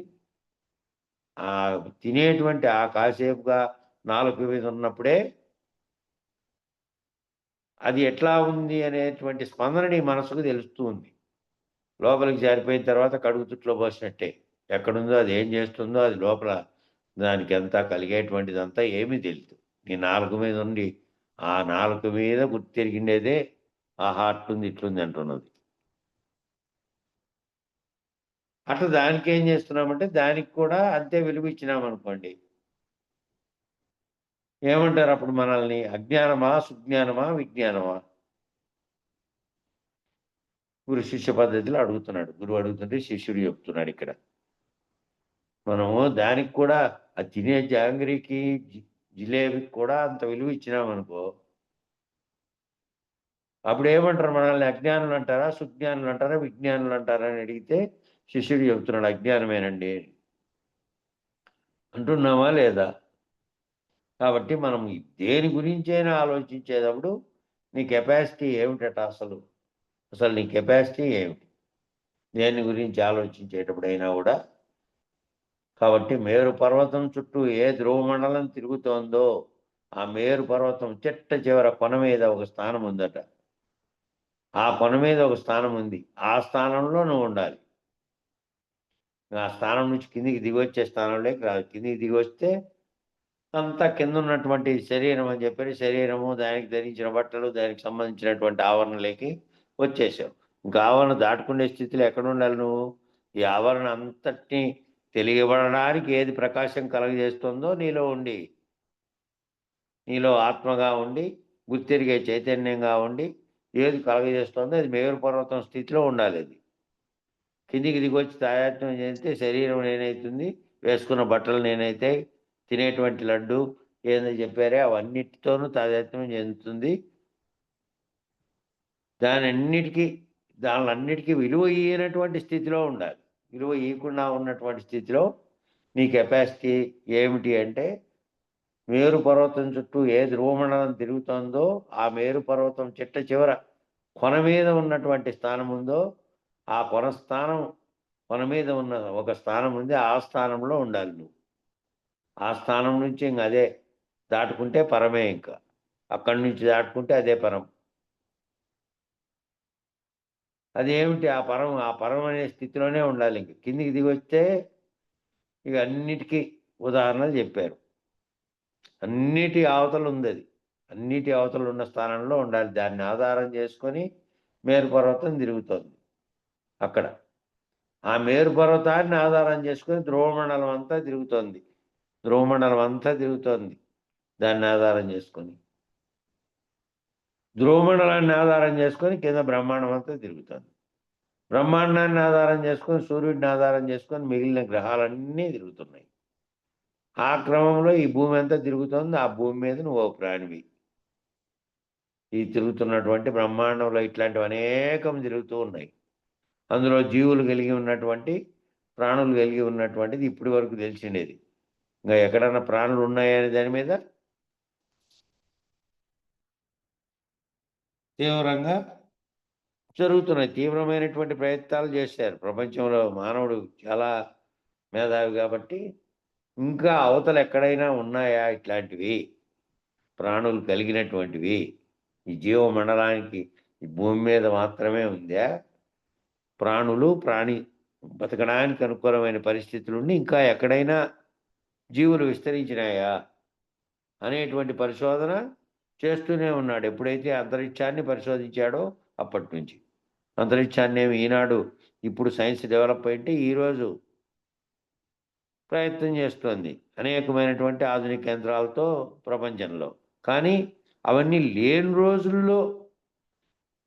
తినేటువంటి ఆ కాసేపుగా నాలుక మీద ఉన్నప్పుడే అది ఎట్లా ఉంది అనేటువంటి స్పందన నీ మనసుకు తెలుస్తూ ఉంది. లోపలికి జారిపోయిన తర్వాత కడుగు తుట్లో పోసినట్టే. ఎక్కడుందో అది ఏం చేస్తుందో అది లోపల దానికంతా కలిగేటువంటిదంతా ఏమీ తెలీదు. నీ నాలుక మీద ఉండి ఆ నాలుక మీద గుర్తెరిగిండేదే ఆహా! అట్లుంది, ఇట్లుంది అంటున్నది. అట్లా దానికేం చేస్తున్నామంటే దానికి కూడా అంతే విలువ ఇచ్చినామనుకోండి. ఏమంటారు అప్పుడు మనల్ని? అజ్ఞానమా? సుజ్ఞానమా? విజ్ఞానమా? గురు శిష్య పద్ధతిలో అడుగుతున్నాడు. గురువు అడుగుతుంటే శిష్యుడు చెప్తున్నాడిక్కడ. మనము దానికి కూడా ఆ తినే జాంగ్రీకి, జిలేబీకి కూడా అంత విలువ ఇచ్చినామనుకో, అప్పుడేమంటారు మనల్ని? అజ్ఞానులంటారా? సుజ్ఞానులంటారా? విజ్ఞానులంటారా? అని అడిగితే శిష్యుడు చెప్తున్నాడు అజ్ఞానమేనండి అని. అంటున్నామా లేదా? కాబట్టి మనం దేని గురించైనా ఆలోచించేటప్పుడు నీ కెపాసిటీ ఏమిటట అసలు? అసలు నీ కెపాసిటీ ఏమిటి? దేని గురించి ఆలోచించేటప్పుడైనా కూడా. కాబట్టి మేరు పర్వతం చుట్టూ ఏ ధ్రువమండలం తిరుగుతోందో ఆ మేరు పర్వతం చిట్ట చివర కొన మీద ఒక స్థానం ఉందట. ఆ కొన మీద ఒక స్థానం ఉంది. ఆ స్థానంలో నువ్వు ఉండాలి. ఆ స్థానం నుంచి కిందికి దిగొచ్చే స్థానంలోకి రాదు. కిందికి దిగొస్తే అంతా కిందున్నటువంటి శరీరం అని చెప్పని శరీరము, దానికి ధరించిన బట్టలు, దానికి సంబంధించినటువంటి ఆవరణలోకి వచ్చేసావు. ఇంకా ఆవరణ దాటుకునే స్థితిలో ఎక్కడుండాలి నువ్వు? ఈ ఆవరణ అంతటిని తెలియబడడానికి ఏది ప్రకాశం కలుగజేస్తుందో నీలో ఉండి, నీలో ఆత్మగా ఉండి, గుర్తెరిగే చైతన్యంగా ఉండి, ఏది కలుగజేస్తుందో అది మేరు పర్వతం స్థితిలో ఉండాలది. కిందికి దిగొచ్చి తాదాత్మ్యం చెందితే శరీరం నేనైతుంది, వేసుకున్న బట్టలు నేనైతాయి, తినేటువంటి లడ్డు ఏదో చెప్పారే అవన్నిటితోనూ తాదాత్మ్యం చెందుతుంది. దానిలన్నిటికీ విలువ ఇయ్యనటువంటి స్థితిలో ఉండాలి. విలువ ఇయ్యకుండా ఉన్నటువంటి స్థితిలో నీ కెపాసిటీ ఏమిటి అంటే, మేరు పర్వతం చుట్టూ ఏ ధ్రువమండలం తిరుగుతోందో ఆ మేరు పర్వతం చిట్ట చివర కొన మీద ఉన్నటువంటి స్థానం ఉందో ఆ కొన మీద ఉన్న ఒక స్థానం ఉంది. ఆ స్థానంలో ఉండాలి నువ్వు. ఆ స్థానం నుంచి ఇంక అదే దాటుకుంటే పరమే ఇంకా. అక్కడి నుంచి దాటుకుంటే అదే పరం. అదేమిటి ఆ పరం అనే స్థితిలోనే ఉండాలి ఇంక. కిందికి దిగొస్తే ఇక అన్నిటికీ ఉదాహరణలు చెప్పారు. అన్నిటి అవతల ఉందది. అన్నిటి అవతల ఉన్న స్థానంలో ఉండాలి. దాన్ని ఆధారం చేసుకొని మేరు పర్వతం తిరుగుతోంది అక్కడ. ఆ మేరు పర్వతాన్ని ఆధారం చేసుకొని ధ్రువమండలం అంతా తిరుగుతోంది. ధ్రువమండలం అంతా తిరుగుతోంది దాన్ని ఆధారం చేసుకొని. ధ్రువమండలాన్ని ఆధారం చేసుకొని కింద బ్రహ్మాండం అంతా తిరుగుతోంది. బ్రహ్మాండాన్ని ఆధారం చేసుకొని సూర్యుడిని ఆధారం చేసుకొని మిగిలిన గ్రహాలన్నీ తిరుగుతున్నాయి. ఆ క్రమంలో ఈ భూమి అంతా తిరుగుతోంది. ఆ భూమి మీద నువ్వు ఓ ప్రాణివి. ఈ తిరుగుతున్నటువంటి బ్రహ్మాండంలో ఇట్లాంటివి అనేకం తిరుగుతూ ఉన్నాయి. అందులో జీవులు కలిగి ఉన్నటువంటి, ప్రాణులు కలిగి ఉన్నటువంటిది ఇప్పటి వరకు తెలిసిండేది. ఇంకా ఎక్కడన్నా ప్రాణులు ఉన్నాయనే దాని మీద తీవ్రంగా జరుగుతున్నాయి. తీవ్రమైనటువంటి ప్రయత్నాలు చేశారు. ప్రపంచంలో మానవుడు చాలా మేధావి కాబట్టి, ఇంకా అవతల ఎక్కడైనా ఉన్నాయా ఇట్లాంటివి? ప్రాణులు కలిగినటువంటివి. ఈ జీవమండలానికి ఈ భూమి మీద మాత్రమే ఉందా? ప్రాణులు బతకడానికి అనుకూలమైన పరిస్థితులుండి ఇంకా ఎక్కడైనా జీవులు విస్తరించినాయా అనేటువంటి పరిశోధన చేస్తూనే ఉన్నాడు. ఎప్పుడైతే అంతరిక్షాన్ని పరిశోధించాడో అప్పటి నుంచి. అంతరిక్షాన్ని ఈనాడు ఇప్పుడు సైన్స్ డెవలప్ అయితే ఈరోజు ప్రయత్నం చేస్తోంది అనేకమైనటువంటి ఆధునిక యంత్రాలతో ప్రపంచంలో. కానీ అవన్నీ లేని రోజుల్లో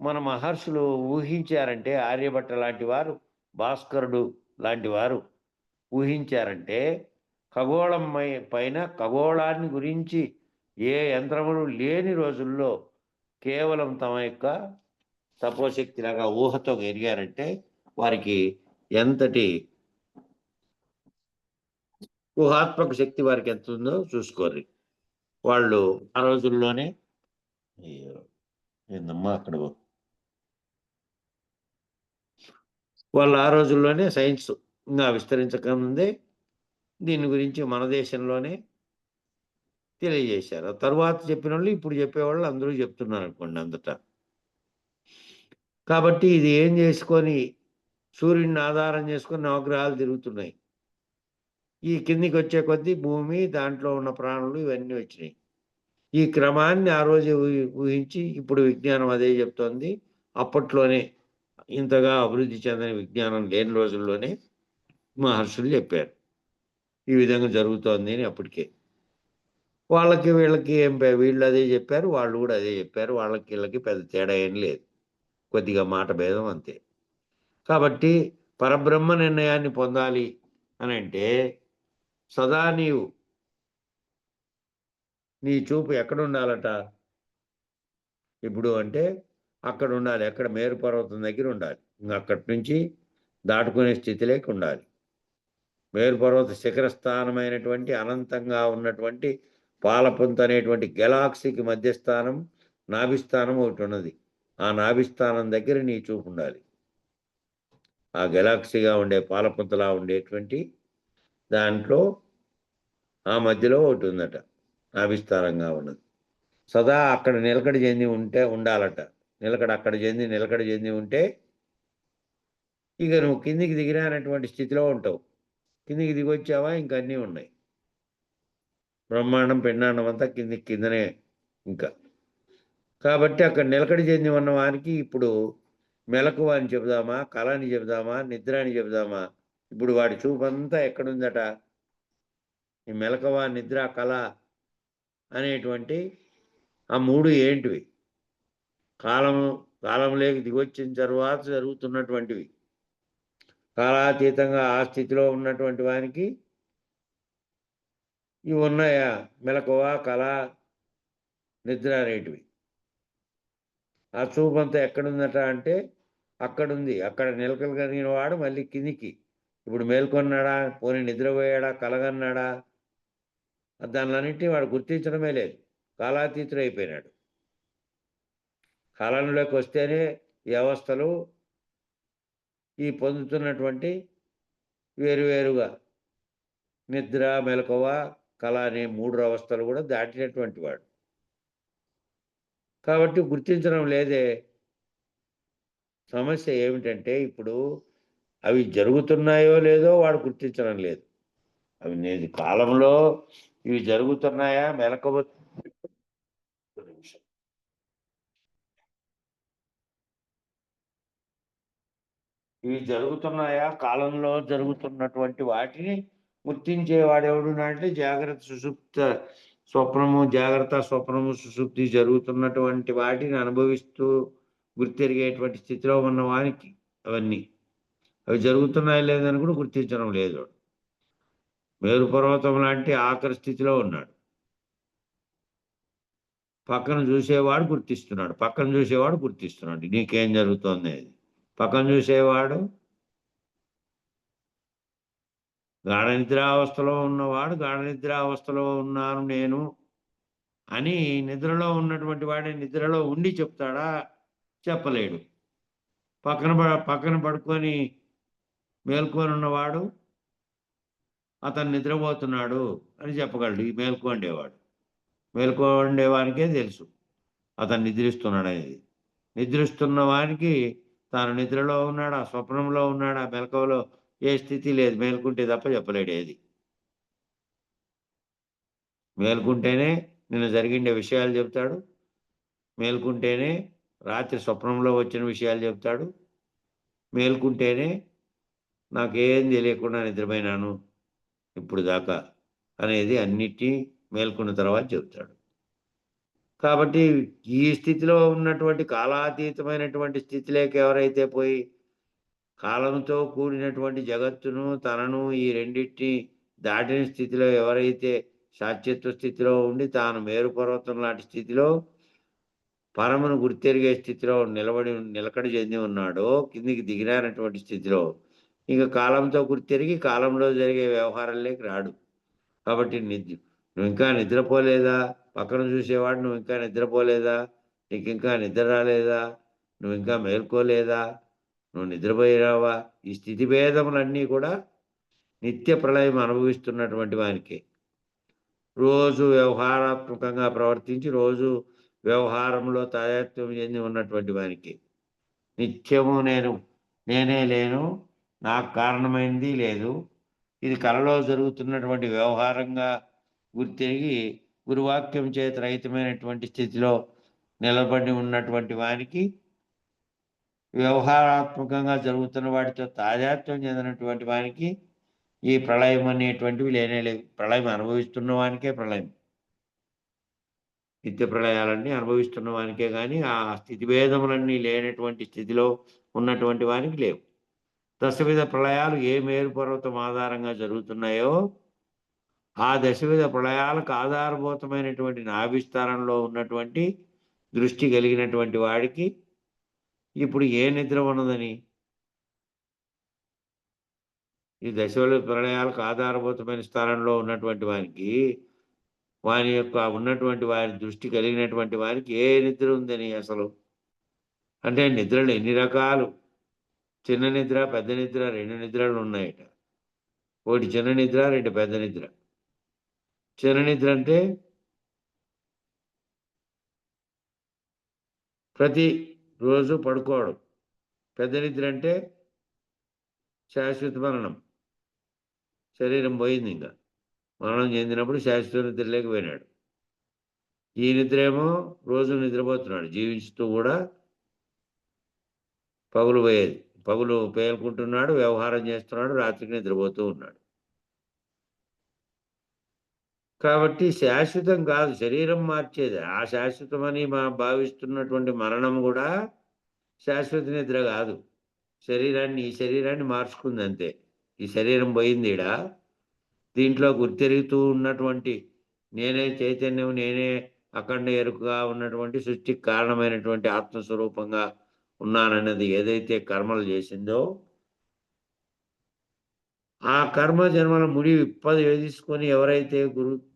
మన మహర్షులు ఊహించారంటే, ఆర్యభట్ట లాంటి వారు, భాస్కరుడు లాంటి వారు ఊహించారంటే, ఖగోళం పైన ఖగోళాన్ని గురించి ఏ యంత్రములు లేని రోజుల్లో కేవలం తమ యొక్క తపోశక్తిలాగా ఊహతో ఎరిగారంటే వారికి ఎంతటి ఊహాత్మక శక్తి వారికి ఎంత ఉందో చూసుకోర్రి. వాళ్ళు ఆ రోజుల్లోనే ఏందమ్మా అక్కడ వాళ్ళు ఆ రోజుల్లోనే సైన్స్ ఇంకా విస్తరించకముందే దీని గురించి మన దేశంలోనే తెలియజేశారు. ఆ తరువాత చెప్పిన వాళ్ళు ఇప్పుడు చెప్పేవాళ్ళు అందరూ చెప్తున్నారు అనుకోండి అంతటా. కాబట్టి ఇది ఏం చేసుకొని సూర్యుడిని ఆధారం చేసుకొని నవగ్రహాలు తిరుగుతున్నాయి. ఈ కిందికి వచ్చే కొద్దీ భూమి, దాంట్లో ఉన్న ప్రాణులు ఇవన్నీ వచ్చినాయి. ఈ క్రమాన్ని ఆ రోజు ఊహించి ఇప్పుడు విజ్ఞానం అదే చెప్తోంది. అప్పట్లోనే ఇంతగా అభివృద్ధి చెందని విజ్ఞానం లేని రోజుల్లోనే మహర్షులు చెప్పారు. ఈ విధంగా జరుగుతోంది అని అప్పటికే. వాళ్ళకి వీళ్ళకి వీళ్ళు అదే చెప్పారు. వాళ్ళు కూడా అదే చెప్పారు. వాళ్ళకి వీళ్ళకి పెద్ద తేడా ఏం లేదు. కొద్దిగా మాట భేదం అంతే. కాబట్టి పరబ్రహ్మ నిర్ణయాన్ని పొందాలి అనంటే సదా నీ చూపు ఎక్కడుండాలట? ఇప్పుడు అంటే అక్కడుండాలి. ఎక్కడ? మేరు పర్వతం దగ్గర ఉండాలి. అక్కడి నుంచి దాటుకునే స్థితిలోకి ఉండాలి. మేరు పర్వత శిఖర స్థానమైనటువంటి అనంతంగా ఉన్నటువంటి పాలపుంత అనేటువంటి గెలాక్సీకి మధ్యస్థానం నాభిస్థానం ఒకటి ఉన్నది. ఆ నాభిస్థానం దగ్గర నీ చూపు ఉండాలి. ఆ గెలాక్సీగా ఉండే పాలపుంతలా ఉండేటువంటి దాంట్లో ఆ మధ్యలో ఒకటి ఉందట, నాభిస్థానంగా ఉన్నది. సదా అక్కడ నిలకడ చెంది ఉండాలట. అక్కడ నిలకడ చెంది ఉంటే ఇక నువ్వు కిందికి దిగిరానటువంటి స్థితిలో ఉంటావు. కిందికి దిగొచ్చావా ఇంక అన్నీ ఉన్నాయి. బ్రహ్మాండం పిండాండం అంతా కిందనే ఇంకా. కాబట్టి అక్కడ నిలకడ చెంది ఉన్న వారికి ఇప్పుడు మెలకువ అని చెబుదామా, కళ అని చెబుదామా, నిద్ర అని చెబుదామా? ఇప్పుడు వాడి చూపంతా ఎక్కడుందట? ఈ మెలకువ, నిద్ర, కళ అనేటువంటి ఆ మూడు ఏంటివి? కాలంలోకి దిగొచ్చిన తర్వాత జరుగుతున్నటువంటివి. కాలాతీతంగా ఆ స్థితిలో ఉన్నటువంటి వానికి ఇవి ఉన్నాయా? మెలకువ, కళ, నిద్ర అనేటివి. ఆ చూపంతా ఎక్కడుందట అంటే అక్కడుంది. అక్కడ నిలకలు కలిగిన వాడు మళ్ళీ కిందికి ఇప్పుడు మేల్కొన్నాడా, పోనీ నిద్రపోయాడా, కలగన్నాడా, దానిలన్నింటినీ వాడు గుర్తించడమే లేదు. కాలాతీతుడు అయిపోయినాడు. కాలంలోకి వస్తేనే ఈ అవస్థలు ఈ పొందుతున్నటువంటి వేరువేరుగా నిద్ర, మెలకువ, కళ అనే 3 అవస్థలు కూడా దాటినటువంటి వాడు. కాబట్టి గుర్తించడం లేదే. సమస్య ఏమిటంటే ఇప్పుడు అవి జరుగుతున్నాయో లేదో వాడు గుర్తించడం లేదు. అవి నేటి కాలంలో ఇవి జరుగుతున్నాయా? మెలకువ ఇవి జరుగుతున్నాయా? కాలంలో జరుగుతున్నటువంటి వాటిని గుర్తించేవాడెవడు అంటే జాగ్రత్త, సుషుప్త, స్వప్నము, జాగ్రత్త, స్వప్నము, సుషుప్తి జరుగుతున్నటువంటి వాటిని అనుభవిస్తూ గుర్తెరిగేటువంటి స్థితిలో ఉన్న వానికి అవన్నీ అవి జరుగుతున్నాయా లేదని కూడా గుర్తించడం లేదు. మేరు పర్వతం లాంటి ఆఖరి స్థితిలో ఉన్నాడు. పక్కన చూసేవాడు గుర్తిస్తున్నాడు నీకేం జరుగుతోంది అది. పక్కన చూసేవాడు గాఢ నిద్రావస్థలో ఉన్నవాడు గాఢ నిద్రావస్థలో ఉన్నాను నేను అని నిద్రలో ఉన్నటువంటి వాడే నిద్రలో ఉండి చెప్తాడా? చెప్పలేడు. పక్కన పడుకొని మేల్కొని ఉన్నవాడు అతను నిద్రపోతున్నాడు అని చెప్పగలడు. ఈ మేల్కొండేవానికే తెలుసు అతను నిద్రిస్తున్నాడు అనేది. నిద్రిస్తున్న వానికి తాను నిద్రలో ఉన్నాడా, స్వప్నంలో ఉన్నాడా, మెలకువలో ఏ స్థితి లేదు. మేలుకుంటే తప్ప చెప్పలేడు ఏది. మేలుకుంటేనే నిన్న జరిగిండే విషయాలు చెప్తాడు. మేలుకుంటేనే రాత్రి స్వప్నంలో వచ్చిన విషయాలు చెప్తాడు. మేలుకుంటేనే నాకేం తెలియకుండా నిద్రపోయినాను ఇప్పుడు దాకా అనేది అన్నిటినీ మేల్కొన్న తర్వాత చెప్తాడు. కాబట్టి ఈ స్థితిలో ఉన్నటువంటి కాలాతీతమైనటువంటి స్థితిలోకి ఎవరైతే పోయి కాలంతో కూడినటువంటి జగత్తును, తనను ఈ రెండిటిని దాటిన స్థితిలో ఎవరైతే సాత్యత్వ స్థితిలో ఉండి తాను మేరు పర్వతం లాంటి స్థితిలో పరమును గుర్తెరిగే స్థితిలో నిలకడ చెంది ఉన్నాడో, కిందికి దిగిరానటువంటి స్థితిలో, ఇంక కాలంతో గుర్తెరిగి కాలంలో జరిగే వ్యవహారాల్లోకి రాడు. కాబట్టి నువ్వింకా నిద్రపోలేదా? పక్కన చూసేవాడు నువ్వింకా నిద్రపోలేదా? నీకింకా నిద్ర రాలేదా? నువ్వింకా మేల్కోలేదా? నువ్వు నిద్రపోయినావా? ఈ స్థితి భేదములన్నీ కూడా నిత్య ప్రళయం అనుభవిస్తున్నటువంటి వానికే. రోజు వ్యవహారాత్మకంగా ప్రవర్తించి, రోజు వ్యవహారంలో తాదాత్మ్యం చెంది ఉన్నటువంటి వానికి. నిత్యము నేనే లేను, నాకు కారణమైంది లేదు. ఇది కలలో జరుగుతున్నటువంటి వ్యవహారంగా గుర్తెరిగి గురువాక్యం చేత రహితమైనటువంటి స్థితిలో నిలబడి ఉన్నటువంటి వానికి వ్యవహారాత్మకంగా జరుగుతున్న వాటితో తాదాత్మ్యం చెందినటువంటి వానికి ఈ ప్రళయం అనేటువంటివి లేనేలేవు. ప్రళయం అనుభవిస్తున్న వానికే ప్రళయం. నిత్య ప్రళయాలన్నీ అనుభవిస్తున్న వానికే గాని, ఆ స్థితిభేదములన్నీ లేనటువంటి స్థితిలో ఉన్నటువంటి వానికి లేవు. దశవిధ ప్రళయాలు ఏ మేరు పర్వతం ఆధారంగా జరుగుతున్నాయో, ఆ దశవిధ ప్రళయాలకు ఆధారభూతమైనటువంటి నాభిస్థానంలో ఉన్నటువంటి దృష్టి కలిగినటువంటి వాడికి ఇప్పుడు ఏ నిద్ర ఉన్నదని? ఈ దశవిధ ప్రళయాలకు ఆధారభూతమైన స్థానంలో ఉన్నటువంటి వానికి, వాని యొక్క ఉన్నటువంటి వారి దృష్టి కలిగినటువంటి వారికి ఏ నిద్ర ఉందని అసలు? అంటే నిద్రలు ఎన్ని రకాలు? చిన్న నిద్ర, పెద్ద నిద్ర 2 నిద్రలు ఉన్నాయట. ఒకటి చిన్న నిద్ర, 2 పెద్ద నిద్ర. చిన్న నిద్ర అంటే ప్రతి రోజు పడుకోవడం. పెద్ద నిద్ర అంటే శాశ్వత మరణం. శరీరం పోయిందింక. మరణం చెందినప్పుడు శాశ్వత నిద్రలోకి పోయినాడు. ఈ నిద్రేమో రోజు నిద్రపోతున్నాడు. జీవించుతూ కూడా పగులు పోయేది. పగులు పేలుకుంటున్నాడు, వ్యవహారం చేస్తున్నాడు, రాత్రికి నిద్రపోతూ ఉన్నాడు. కాబట్టి శాశ్వతం కాదు, శరీరం మార్చేది. ఆ శాశ్వతమని భావిస్తున్నటువంటి మరణం కూడా శాశ్వత నిద్ర కాదు. ఈ శరీరాన్ని మార్చుకుందంతే. ఈ శరీరం పోయింది ఈడ. దీంట్లో గుర్తెరుగుతూ ఉన్నటువంటి నేనే చైతన్యం, నేనే అఖండ ఎరుకగా ఉన్నటువంటి సృష్టికి కారణమైనటువంటి ఆత్మస్వరూపంగా ఉన్నానన్నది ఏదైతే కర్మలు చేసిందో, ఆ కర్మ జన్మల ముడి వేధిసుకొని ఎవరైతే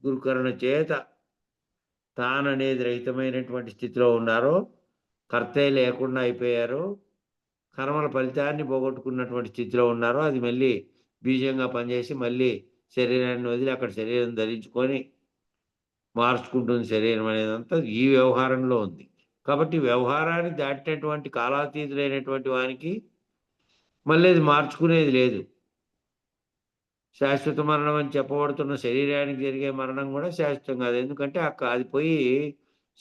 గురుకరణ చేత తాననేది రహితమైనటువంటి స్థితిలో ఉన్నారో, కర్తే లేకుండా అయిపోయారో, కర్మల ఫలితాన్ని పోగొట్టుకున్నటువంటి స్థితిలో ఉన్నారో, అది మళ్ళీ బీజంగా పనిచేసి మళ్ళీ శరీరాన్ని వదిలి అక్కడ శరీరం ధరించుకొని మార్చుకుంటుంది శరీరం అనేదంతా ఈ వ్యవహారంలో ఉంది. కాబట్టి వ్యవహారాన్ని దాటినటువంటి కాలాతీతులైనటువంటి వానికి మళ్ళీ అది మార్చుకునేది లేదు. శాశ్వత మరణం అని చెప్పబడుతున్న శరీరానికి జరిగే మరణం కూడా శాశ్వతం కాదు. ఎందుకంటే అది పోయి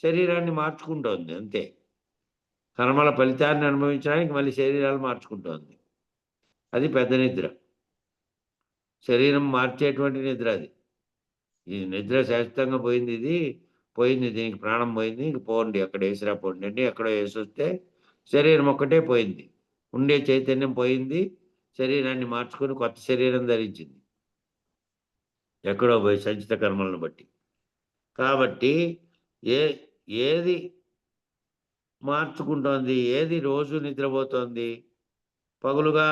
శరీరాన్ని మార్చుకుంటోంది అంతే. కర్మల ఫలితాన్ని అనుభవించడానికి మళ్ళీ శరీరాలు మార్చుకుంటోంది. అది పెద్ద నిద్ర. శరీరం మార్చేటువంటి నిద్ర అది. ఈ నిద్ర శాశ్వతంగా పోయింది ఇది. పోయింది, దీనికి ప్రాణం పోయింది. ఇంక పోండి, అక్కడ ఏసిరా పోండి అంటే ఎక్కడో ఏసొస్తే శరీరం ఒక్కటే పోయింది. ఉండే చైతన్యం పోయింది. శరీరాన్ని మార్చుకొని కొత్త శరీరం ధరించింది. ఎక్కడో పోయి సంచిత కర్మలను బట్టి. కాబట్టి ఏది మార్చుకుంటోంది? ఏది రోజు నిద్రపోతోంది? పగులుగా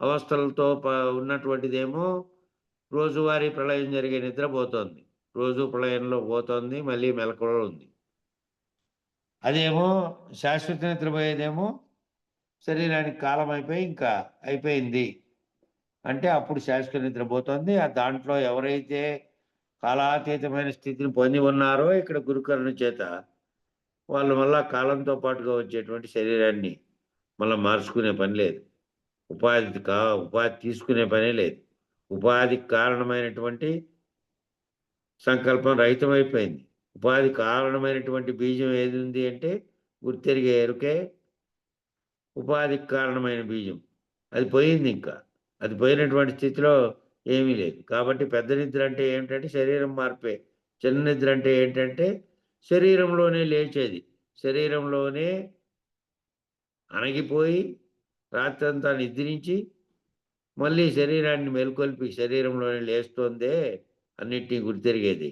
అవస్థలతో ఉన్నటువంటిదేమో రోజువారీ ప్రళయం జరిగే నిద్రపోతోంది. రోజు ప్రళయంలో పోతోంది, మళ్ళీ మెలకువలో ఉంది. అదేమో శాశ్వత నిద్రపోయేదేమో శరీరానికి కాలం అయిపోయి ఇంకా అయిపోయింది అంటే అప్పుడు శాశ్వత నిద్రపోతోంది. దాంట్లో ఎవరైతే కాలాతీతమైన స్థితిని పొంది ఉన్నారో ఇక్కడ గురుకరుణ చేత వాళ్ళు మళ్ళా కాలంతో పాటుగా వచ్చేటువంటి శరీరాన్ని మళ్ళీ మార్చుకునే పని లేదు. ఉపాధి తీసుకునే పనే లేదు. ఉపాధికి కారణమైనటువంటి సంకల్పం రహితమైపోయింది. ఉపాధి కారణమైనటువంటి బీజం ఏది ఉంది అంటే గుర్తెరిగే ఎరుకే ఉపాధికి కారణమైన బీజం. అది పోయింది ఇంకా. అది పోయినటువంటి స్థితిలో ఏమీ లేదు. కాబట్టి పెద్ద నిద్ర అంటే ఏమిటంటే శరీరం మార్పే. చిన్న నిద్ర అంటే ఏంటంటే శరీరంలోనే లేచేది. శరీరంలోనే అణగిపోయి రాత్రంతా నిద్రించి మళ్ళీ శరీరాన్ని మేల్కొల్పి శరీరంలోనే లేస్తోందే అన్నిటినీ గుర్తెరిగేది.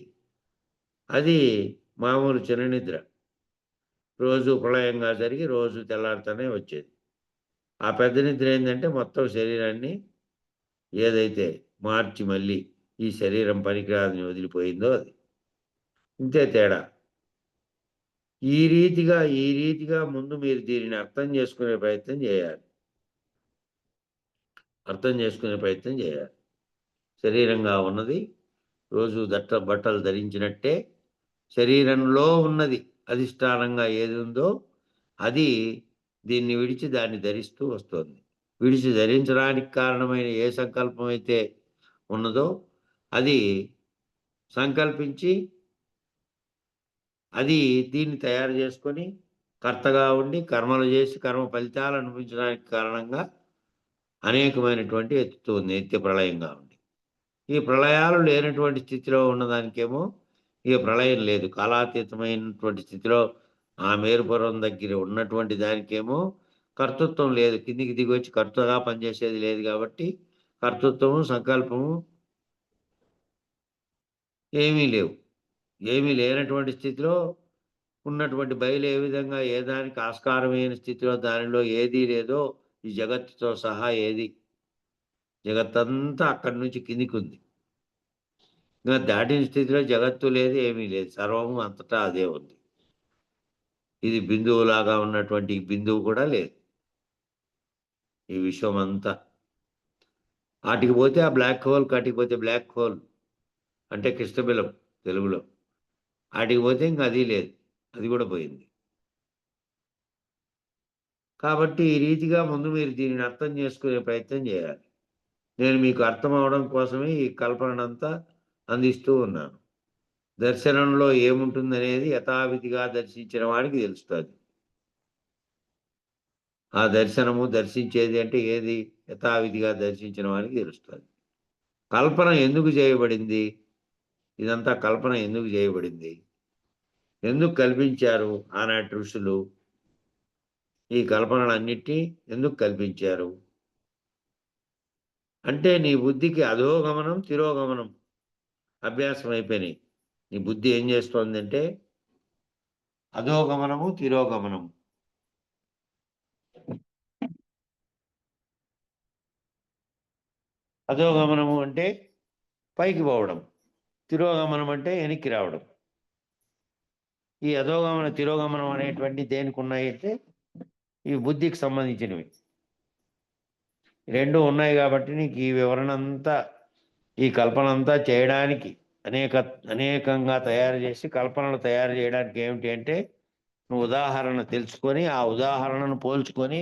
అది మామూలు చిన్న నిద్ర. రోజు ప్రళయంగా జరిగి రోజు తెల్లారుతూనే వచ్చేది. ఆ పెద్ద నిద్ర ఏందంటే మొత్తం శరీరాన్ని ఏదైతే మార్చి మళ్ళీ ఈ శరీరం పనికిరాదని వదిలిపోయిందో అది. ఇంతే తేడా. ఈ రీతిగా ముందు మీరు దీనిని అర్థం చేసుకునే ప్రయత్నం చేయాలి. శరీరంగా ఉన్నది రోజు బట్టలు ధరించినట్టే శరీరంలో ఉన్నది అధిష్టానంగా ఏది ఉందో అది దీన్ని విడిచి దాన్ని ధరిస్తూ వస్తోంది. విడిచి ధరించడానికి కారణమైన ఏ సంకల్పం అయితే ఉన్నదో అది సంకల్పించి అది దీన్ని తయారు చేసుకొని కర్తగా ఉండి కర్మలు చేసి కర్మ ఫలితాలు అనుభవించడానికి కారణంగా అనేకమైనటువంటి ఎత్తుతుంది నిత్య ప్రళయంగా ఉండి. ఈ ప్రళయాలు లేనటువంటి స్థితిలో ఉన్నదానికేమో ఇక ప్రళయం లేదు. కాలాతీతమైనటువంటి స్థితిలో ఆ మేరుపర్వం దగ్గర ఉన్నటువంటి దానికేమో కర్తృత్వం లేదు. కిందికి దిగి వచ్చి కర్తగా పనిచేసేది లేదు కాబట్టి కర్తృత్వము సంకల్పము ఏమీ లేవు. ఏమీ లేనటువంటి స్థితిలో ఉన్నటువంటి బయలు ఏ విధంగా ఏ దానికి ఆస్కారమైన స్థితిలో దానిలో ఏదీ లేదో ఈ జగత్తుతో సహా ఏది జగత్తంతా అక్కడి నుంచి కిందికి ఉంది. ఇంకా దాటిన స్థితిలో జగత్తు లేదు, ఏమీ లేదు. సర్వము అంతటా అదే ఉంది. ఇది బిందువులాగా ఉన్నటువంటి ఈ బిందువు కూడా లేదు. ఈ విశ్వం అంతా ఆటికి పోతే ఆ బ్లాక్ హోల్, కాటికి పోతే బ్లాక్ హోల్ అంటే కృష్ణబిలం తెలుగులో. ఆటికి పోతే ఇంకా అది లేదు, అది కూడా పోయింది. కాబట్టి ఈ రీతిగా ముందు మీరు దీనిని అర్థం చేసుకునే ప్రయత్నం చేయాలి. నేను మీకు అర్థం అవడం కోసమే ఈ కల్పనంతా అందిస్తూ ఉన్నాను. దర్శనంలో ఏముంటుందనేది యథావిధిగా దర్శించిన వాడికి తెలుస్తుంది. ఆ దర్శించేది అంటే ఏది యథావిధిగా దర్శించిన వాడికి తెలుస్తుంది. కల్పన ఎందుకు చేయబడింది? ఇదంతా కల్పన ఎందుకు చేయబడింది? ఎందుకు కల్పించారు ఆనాటి ఋషులు? ఈ కల్పనలన్నిటినీ ఎందుకు కల్పించారు అంటే నీ బుద్ధికి అధోగమనం తిరోగమనం అభ్యాసం అయిపోయినాయి. నీ బుద్ధి ఏం చేస్తోందంటే అధోగమనము తిరోగమనము. అధోగమనము అంటే పైకి పోవడం, తిరోగమనం అంటే వెనక్కి రావడం. ఈ అధోగమన తిరోగమనం అనేటువంటి దేనికి ఉన్నాయి అంటే ఈ బుద్ధికి సంబంధించినవి. రెండు ఉన్నాయి కాబట్టి నీకు ఈ వివరణ అంతా ఈ కల్పన అంతా చేయడానికి అనేకంగా తయారు చేసి కల్పనలు తయారు చేయడానికి ఏమిటి అంటే నువ్వు ఉదాహరణ తెలుసుకొని ఆ ఉదాహరణను పోల్చుకొని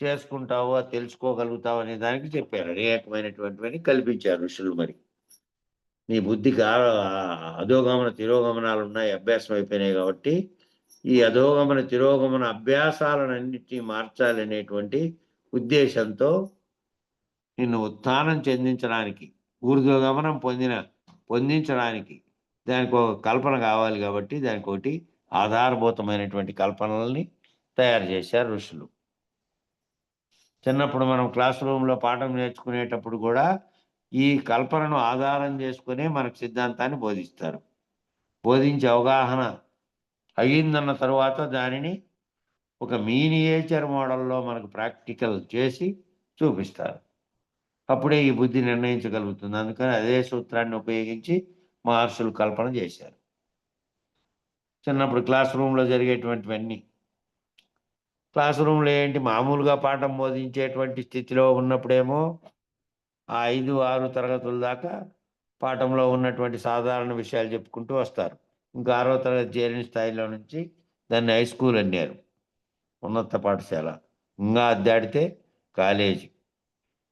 చేసుకుంటావు, అది తెలుసుకోగలుగుతావు అనే దానికి చెప్పారు. అనేకమైనటువంటివని కల్పించారు ఋషులు. మరి నీ బుద్ధికి అధోగమన తిరోగమనాలు ఉన్నాయి, అభ్యాసం అయిపోయినాయి కాబట్టి ఈ అధోగమన తిరోగమన అభ్యాసాలన్నింటినీ మార్చాలనేటువంటి ఉద్దేశంతో నిన్ను ఉత్థానం చెందించడానికి ఊర్ధ్వగమనం పొందించడానికి దానికి ఒక కల్పన కావాలి కాబట్టి దానికి ఒకటి ఆధారభూతమైనటువంటి కల్పనల్ని తయారు చేశారు ఋషులు. చిన్నప్పుడు మనం క్లాస్ రూమ్లో పాఠం నేర్చుకునేటప్పుడు కూడా ఈ కల్పనను ఆధారం చేసుకునే మనకు సిద్ధాంతాన్ని బోధిస్తారు. బోధించే అవగాహన అయ్యిందన్న తరువాత దానిని ఒక మినియేచర్ మోడల్లో మనకు ప్రాక్టికల్ చేసి చూపిస్తారు. అప్పుడే ఈ బుద్ధి నిర్ణయించగలుగుతుంది. అందుకని అదే సూత్రాన్ని ఉపయోగించి మహర్షులు కల్పన చేశారు. చిన్నప్పుడు క్లాస్ రూమ్లో జరిగేటువంటివన్నీ క్లాస్ రూమ్లో ఏంటి మామూలుగా పాఠం బోధించేటువంటి స్థితిలో ఉన్నప్పుడేమో ఆ 5-6 తరగతుల దాకా పాఠంలో ఉన్నటువంటి సాధారణ విషయాలు చెప్పుకుంటూ వస్తారు. ఇంకా 6వ తరగతి చేరిన స్థాయిలో నుంచి దాన్ని హై స్కూల్ అన్నారు. ఉన్నత పాఠశాల, ఇంకా అది దాటితే కాలేజీ,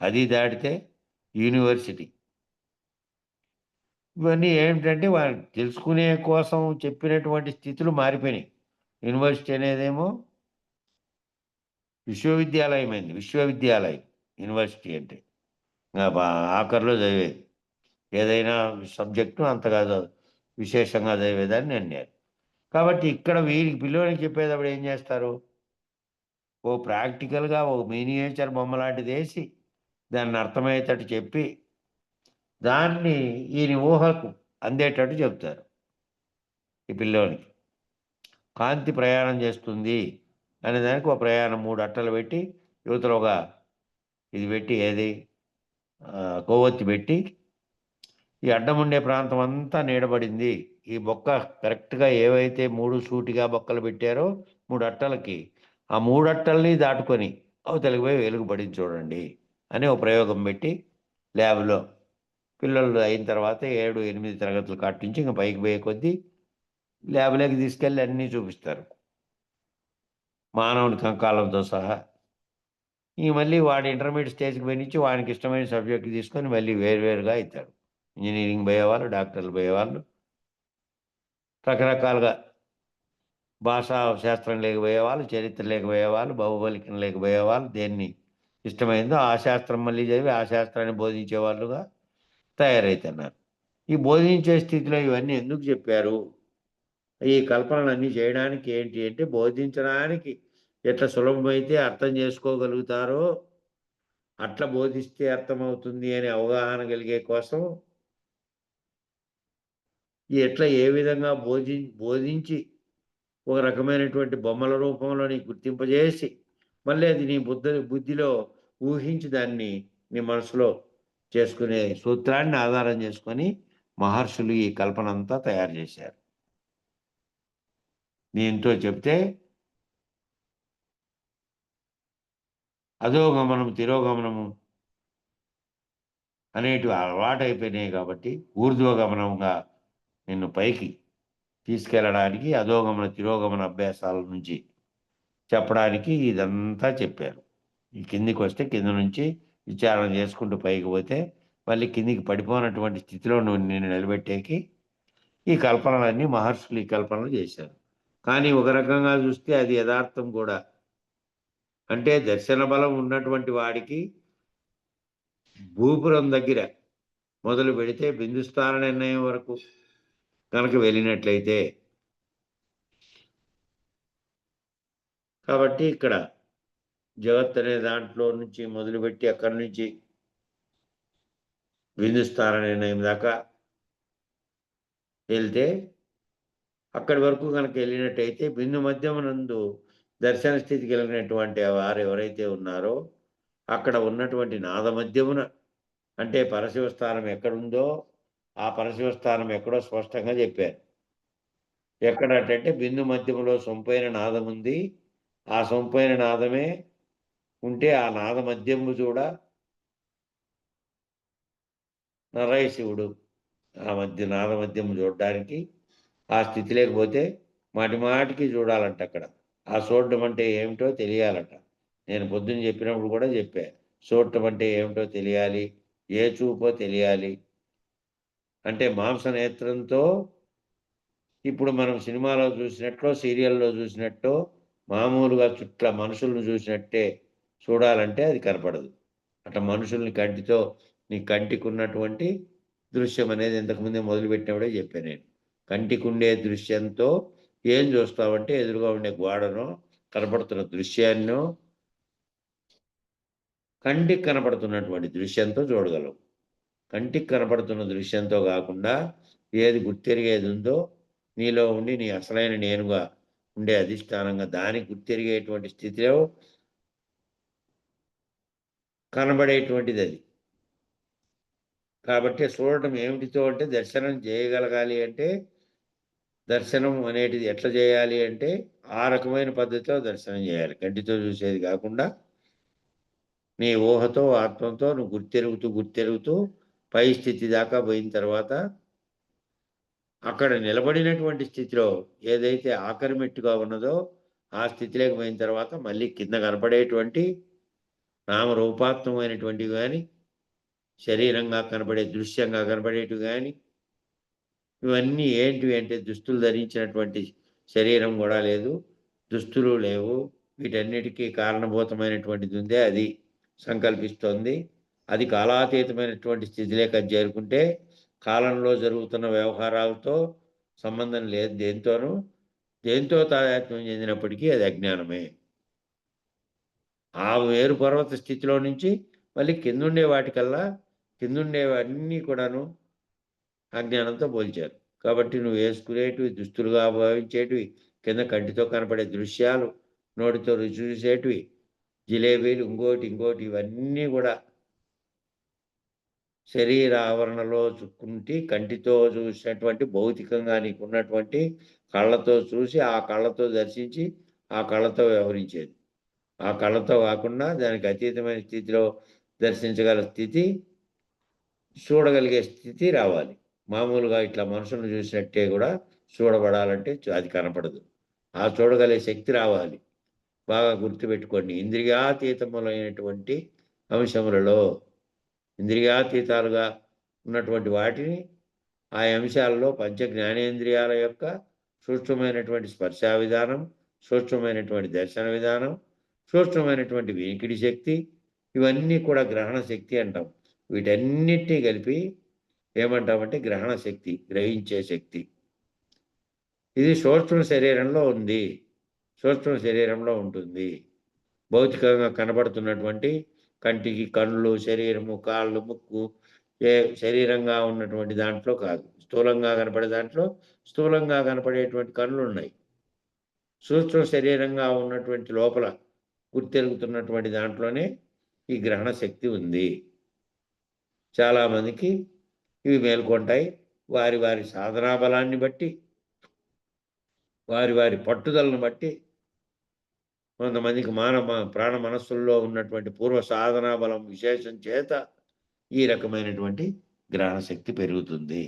అది దాటితే యూనివర్సిటీ. ఇవన్నీ ఏమిటంటే వాళ్ళు తెలుసుకునే కోసం చెప్పినటువంటి స్థితులు మారిపోయినాయి. యూనివర్సిటీ అనేదేమో విశ్వవిద్యాలయం. యూనివర్సిటీ అంటే ఆఖరిలో చదివేది ఏదైనా సబ్జెక్టు అంతగా విశేషంగా చదివేదాన్ని అన్నారు. కాబట్టి ఇక్కడ వీరికి పిల్లలకి చెప్పేటప్పుడు ఏం చేస్తారు, ఓ ప్రాక్టికల్గా ఓ మినియేచర్ బొమ్మ లాంటిది వేసి దాన్ని అర్థమయ్యేటట్టు చెప్పి దాన్ని ఈయన ఊహకు అందేటట్టు చెప్తారు. ఈ పిల్లోనికి కాంతి ప్రయాణం చేస్తుంది అనే దానికి ఒక ప్రయాణం 3 అట్టలు పెట్టి యువతలో ఒక ఇది పెట్టి ఏది కొవ్వొత్తి పెట్టి ఈ అడ్డం ఉండే ప్రాంతం అంతా నీడబడింది. ఈ బొక్క కరెక్ట్‌గా ఏవైతే 3 సూటిగా బొక్కలు పెట్టారో 3 అట్టలకి, ఆ 3 అట్టల్ని దాటుకొని అవతలికి పోయి వెలుగు పడింది చూడండి అని ఒక ప్రయోగం పెట్టి ల్యాబ్‌లో పిల్లలు అయిన తర్వాత 7, 8 తరగతుల కాటి నుంచి ఇంక పైకి పోయే కొద్దీ ల్యాబ్‌లోకి తీసుకెళ్ళి అన్నీ చూపిస్తారు. మానవుని కంకాలంతో సహా. మళ్ళీ వాడు ఇంటర్మీడియేట్ స్టేజ్‌కి పోయినిచ్చి వానికి ఇష్టమైన సబ్జెక్ట్ తీసుకొని మళ్ళీ వేరువేరుగా అయితాడు. ఇంజినీరింగ్ పోయేవాళ్ళు, డాక్టర్లు పోయేవాళ్ళు, రకరకాలుగా భాషా శాస్త్రం లేకపోయేవాళ్ళు, చరిత్ర లేకపోయేవాళ్ళు, భౌగోళికం లేకపోయేవాళ్ళు, దేన్ని ఇష్టమైందో ఆ శాస్త్రం మళ్ళీ చదివి ఆ శాస్త్రాన్ని బోధించేవాళ్ళుగా తయారైతున్నారు. ఈ బోధించే స్థితిలో ఇవన్నీ ఎందుకు చెప్పారు? ఈ కల్పనలన్నీ చేయడానికి ఏంటి అంటే బోధించడానికి ఎట్లా సులభమైతే అర్థం చేసుకోగలుగుతారో అట్లా బోధిస్తే అర్థమవుతుంది అనే అవగాహన కలిగే కోసం ఎట్లా ఏ విధంగా బోధించి ఒక రకమైనటువంటి బొమ్మల రూపంలో నీకు గుర్తింపజేసి మళ్ళీ అది నీ బుద్ధిలో ఊహించి దాన్ని నీ మనసులో చేసుకునే సూత్రాన్ని ఆధారం చేసుకొని మహర్షులు ఈ కల్పన అంతా తయారు చేశారు. దీంతో చెప్తే అధోగమనం తిరోగమనము అనేటివి అలవాటైపోయినాయి కాబట్టి ఊర్ధ్వగమనంగా నిన్ను పైకి తీసుకెళ్ళడానికి అధోగమన తిరోగమన అభ్యాసాల నుంచి చెప్పడానికి ఇదంతా చెప్పారు. ఈ కిందికి వస్తే కింద నుంచి విచారణ చేసుకుంటూ పైకి పోతే మళ్ళీ కిందికి పడిపోయినటువంటి స్థితిలో నువ్వు నిన్ను నిలబెట్టేకి ఈ కల్పనలన్నీ మహర్షులు ఈ కల్పనలు చేశారు. కానీ ఒక రకంగా చూస్తే అది యథార్థం కూడా. అంటే దర్శన బలం ఉన్నటువంటి వాడికి భూపురం దగ్గర మొదలు పెడితే బిందుస్థాన నిర్ణయం వరకు కనుక వెళ్ళినట్లయితే, కాబట్టి ఇక్కడ జగత్ అనే దాంట్లో నుంచి మొదలుపెట్టి అక్కడి నుంచి బిందుస్థాన నిర్ణయం దాకా వెళ్తే అక్కడి వరకు కనుక వెళ్ళినట్టయితే బిందు మధ్యమునందు దర్శన స్థితికి వెళ్ళినటువంటి వారు ఎవరైతే ఉన్నారో అక్కడ ఉన్నటువంటి నాద మధ్యమున అంటే పరశివస్థానం ఎక్కడుందో ఆ పరశివస్థానం ఎక్కడో స్పష్టంగా చెప్పారు. ఎక్కడంటే బిందు మధ్యములో సొంపైన నాదం ఉంది. ఆ సొంపైన నాదమే ఉంటే ఆ నాద మధ్యము చూడ నరయశివుడు ఆ నాద మధ్యము చూడడానికి ఆ స్థితి లేకపోతే మాటిమాటికి చూడాలంట అక్కడ. ఆ చూడడం అంటే ఏమిటో తెలియాలట. నేను పొద్దున్న చెప్పినప్పుడు కూడా చెప్పా. చూడటం అంటే ఏమిటో తెలియాలి, ఏ చూపో తెలియాలి. అంటే మాంస నేత్రంతో ఇప్పుడు మనం సినిమాలో చూసినట్లో, సీరియల్‌లో చూసినట్టో, మామూలుగా చుట్ల మనుషులను చూసినట్టే చూడాలంటే అది కనపడదు. అట్లా మనుషుల్ని కంటితో నీ కంటికున్నటువంటి దృశ్యం అనేది ఇంతకుముందే మొదలుపెట్టినప్పుడే చెప్పా నేను. కంటికుండే దృశ్యంతో ఏం చూస్తావంటే ఎదురుగా ఉండే గోడనో, కనపడుతున్న దృశ్యాన్నో, కంటికి కనపడుతున్నటువంటి దృశ్యంతో చూడగలవు. కంటికి కనపడుతున్న దృశ్యంతో కాకుండా ఏది గుర్తెరిగేది ఉందో నీలో ఉండి నీ అసలైన నేనుగా ఉండే అధిష్టానంగా దానికి గుర్తెరిగేటువంటి స్థితిలో కనబడేటువంటిది అది. కాబట్టి చూడటం ఏమిటితో అంటే దర్శనం చేయగలగాలి అంటే దర్శనం అనేటిది ఎట్లా చేయాలి అంటే ఆ రకమైన పద్ధతిలో దర్శనం చేయాలి. కంటితో చూసేది కాకుండా నీ ఊహతో, ఆత్మతో నువ్వు గుర్తెరుగుతూ పై స్థితి దాకా పోయిన తర్వాత అక్కడ నిలబడినటువంటి స్థితిలో ఏదైతే ఆఖరి మెట్టుగా ఉన్నదో ఆ స్థితిలోకి పోయిన తర్వాత మళ్ళీ కింద కనపడేటువంటి నామరూపాత్మకమైనటువంటివి కానీ, శరీరంగా కనపడే దృశ్యంగా కనపడేటివి కానీ, ఇవన్నీ ఏంటివి అంటే దుస్తులు ధరించినటువంటి శరీరం కూడా లేదు, దుస్తులు లేవు. వీటన్నిటికీ కారణభూతమైనటువంటిది ఉందే అది సంకల్పిస్తోంది. అది కాలాతీతమైనటువంటి స్థితిలోకి అది చేరుకుంటే కాలంలో జరుగుతున్న వ్యవహారాలతో సంబంధం లేదు దేనితోనూ. దేనితో తాదాత్మ్యం చెందినప్పటికీ అది అజ్ఞానమే. ఆ మేరు పర్వత స్థితిలో నుంచి మళ్ళీ కిందుండే వాటికల్లా కిందుండేవన్నీ కూడాను అజ్ఞానంతో పోల్చారు. కాబట్టి నువ్వు వేసుకునేటివి, దుస్తులుగా భావించేటివి, కింద కంటితో కనపడే దృశ్యాలు, నోటితో రుచి చూసేటివి, జిలేబీలు, ఇంకోటి ఇవన్నీ కూడా శరీర ఆవరణలో చుక్కుంటి కంటితో చూసినటువంటి భౌతికంగా నీకున్నటువంటి కళ్ళతో చూసి, ఆ కళ్ళతో దర్శించి, ఆ కళ్ళతో వ్యవహరించేది. ఆ కళ్ళతో కాకుండా దానికి అతీతమైన స్థితిలో దర్శించగల స్థితి, చూడగలిగే స్థితి రావాలి. మామూలుగా ఇట్లా మనుషులను చూసినట్టే కూడా చూడబడాలంటే అది కనపడదు. ఆ చూడగలిగే శక్తి రావాలి. బాగా గుర్తుపెట్టుకోండి. ఇంద్రియాతీతములైనటువంటి అంశములలో ఇంద్రియాతీతాలుగా ఉన్నటువంటి వాటిని ఆ అంశాలలో పంచ జ్ఞానేంద్రియాల యొక్క సూక్ష్మమైనటువంటి స్పర్శా విధానం, సూక్ష్మమైనటువంటి దర్శన విధానం, సూక్ష్మమైనటువంటి వినికిడి శక్తి, ఇవన్నీ కూడా గ్రహణ శక్తి అంటాం. వీటన్నిటినీ కలిపి ఏమంటామంటే గ్రహణ శక్తి, గ్రహించే శక్తి. ఇది సూక్ష్మ శరీరంలో ఉంది, సూక్ష్మ శరీరంలో ఉంటుంది. భౌతికంగా కనబడుతున్నటువంటి కంటికి కళ్ళు, శరీరము, కాళ్ళు, ముక్కు శరీరంగా ఉన్నటువంటి దాంట్లో కాదు. స్థూలంగా కనపడే దాంట్లో స్థూలంగా కనపడేటువంటి కళ్ళున్నాయి. సూక్ష్మ శరీరంగా ఉన్నటువంటి లోపల గుర్తెరుగుతున్నటువంటి దాంట్లోనే ఈ గ్రహణ శక్తి ఉంది. చాలామందికి ఇవి మేల్కొంటాయి. వారి వారి సాధనా బలాన్ని బట్టి, వారి వారి పట్టుదలను బట్టి, కొంతమందికి ప్రాణ మనస్సుల్లో ఉన్నటువంటి పూర్వ సాధనా బలం విశేషం చేత ఈ రకమైనటువంటి గ్రహణ శక్తి పెరుగుతుంది.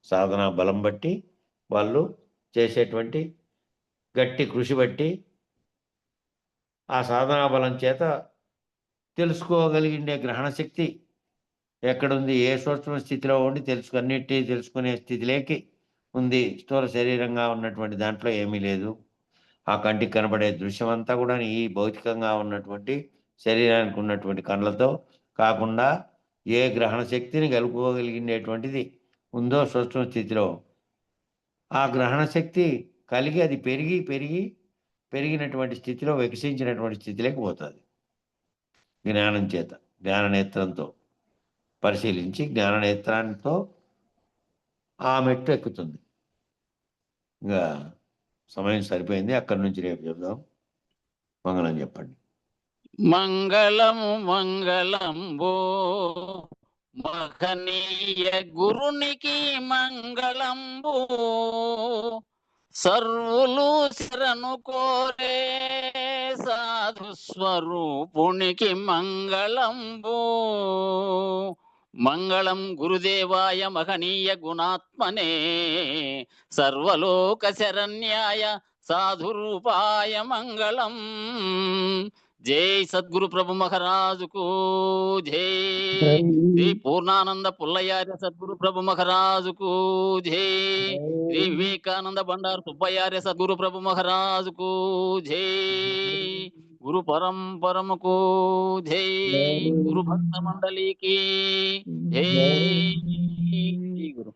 సాధనా బలం బట్టి, వాళ్ళు చేసేటువంటి గట్టి కృషి బట్టి, ఆ సాధనా బలం చేత తెలుసుకోగలిగే గ్రహణ శక్తి ఎక్కడుంది, ఏ సూక్ష్మ స్థితిలో ఉండి అన్నిటినీ తెలుసుకునే స్థితిలోకి ఉంది. స్థూల శరీరంగా ఉన్నటువంటి దాంట్లో ఏమీ లేదు. ఆ కంటికి కనబడే దృశ్యం అంతా కూడా ఈ భౌతికంగా ఉన్నటువంటి శరీరానికి ఉన్నటువంటి కళ్ళతో కాకుండా ఏ గ్రహణ శక్తిని కలుపుకోగలిగినటువంటిది ఉందో సూక్ష్మ స్థితిలో, ఆ గ్రహణ శక్తి కలిగి అది పెరిగినటువంటి స్థితిలో వికసించినటువంటి స్థితిలోకి పోతుంది. జ్ఞానం చేత, జ్ఞాననేత్రంతో పరిశీలించి జ్ఞాననేత్రంతో ఆ మెట్టు ఎక్కుతుంది. ఇంకా సమయం సరిపోయింది. అక్కడి నుంచి రేపు చెప్దాం. మంగళం చెప్పండి. మంగళము మంగళంబో మహనీయ గురునికి మంగళంబు, సర్వులు శరణు కోరే సాధు స్వరూపునికి మంగళంబు. మంగళం గురుదేవాయ మహనీయ గుణాత్మనే, సర్వలోక శరణ్యాయ సాధురూపాయ మంగళం. జై సద్గురు ప్రభు మహారాజుకు జై. శ్రీ పూర్ణానంద పుల్లయార్య సద్గురు ప్రభు మహారాజుకు జై. శ్రీ వివేకానంద బండారు సుబ్బయార్య సద్గురు ప్రభు మహారాజుకు జై. గురు పరంపరముకు జై. గురు భక్త మండలికి జై. గురు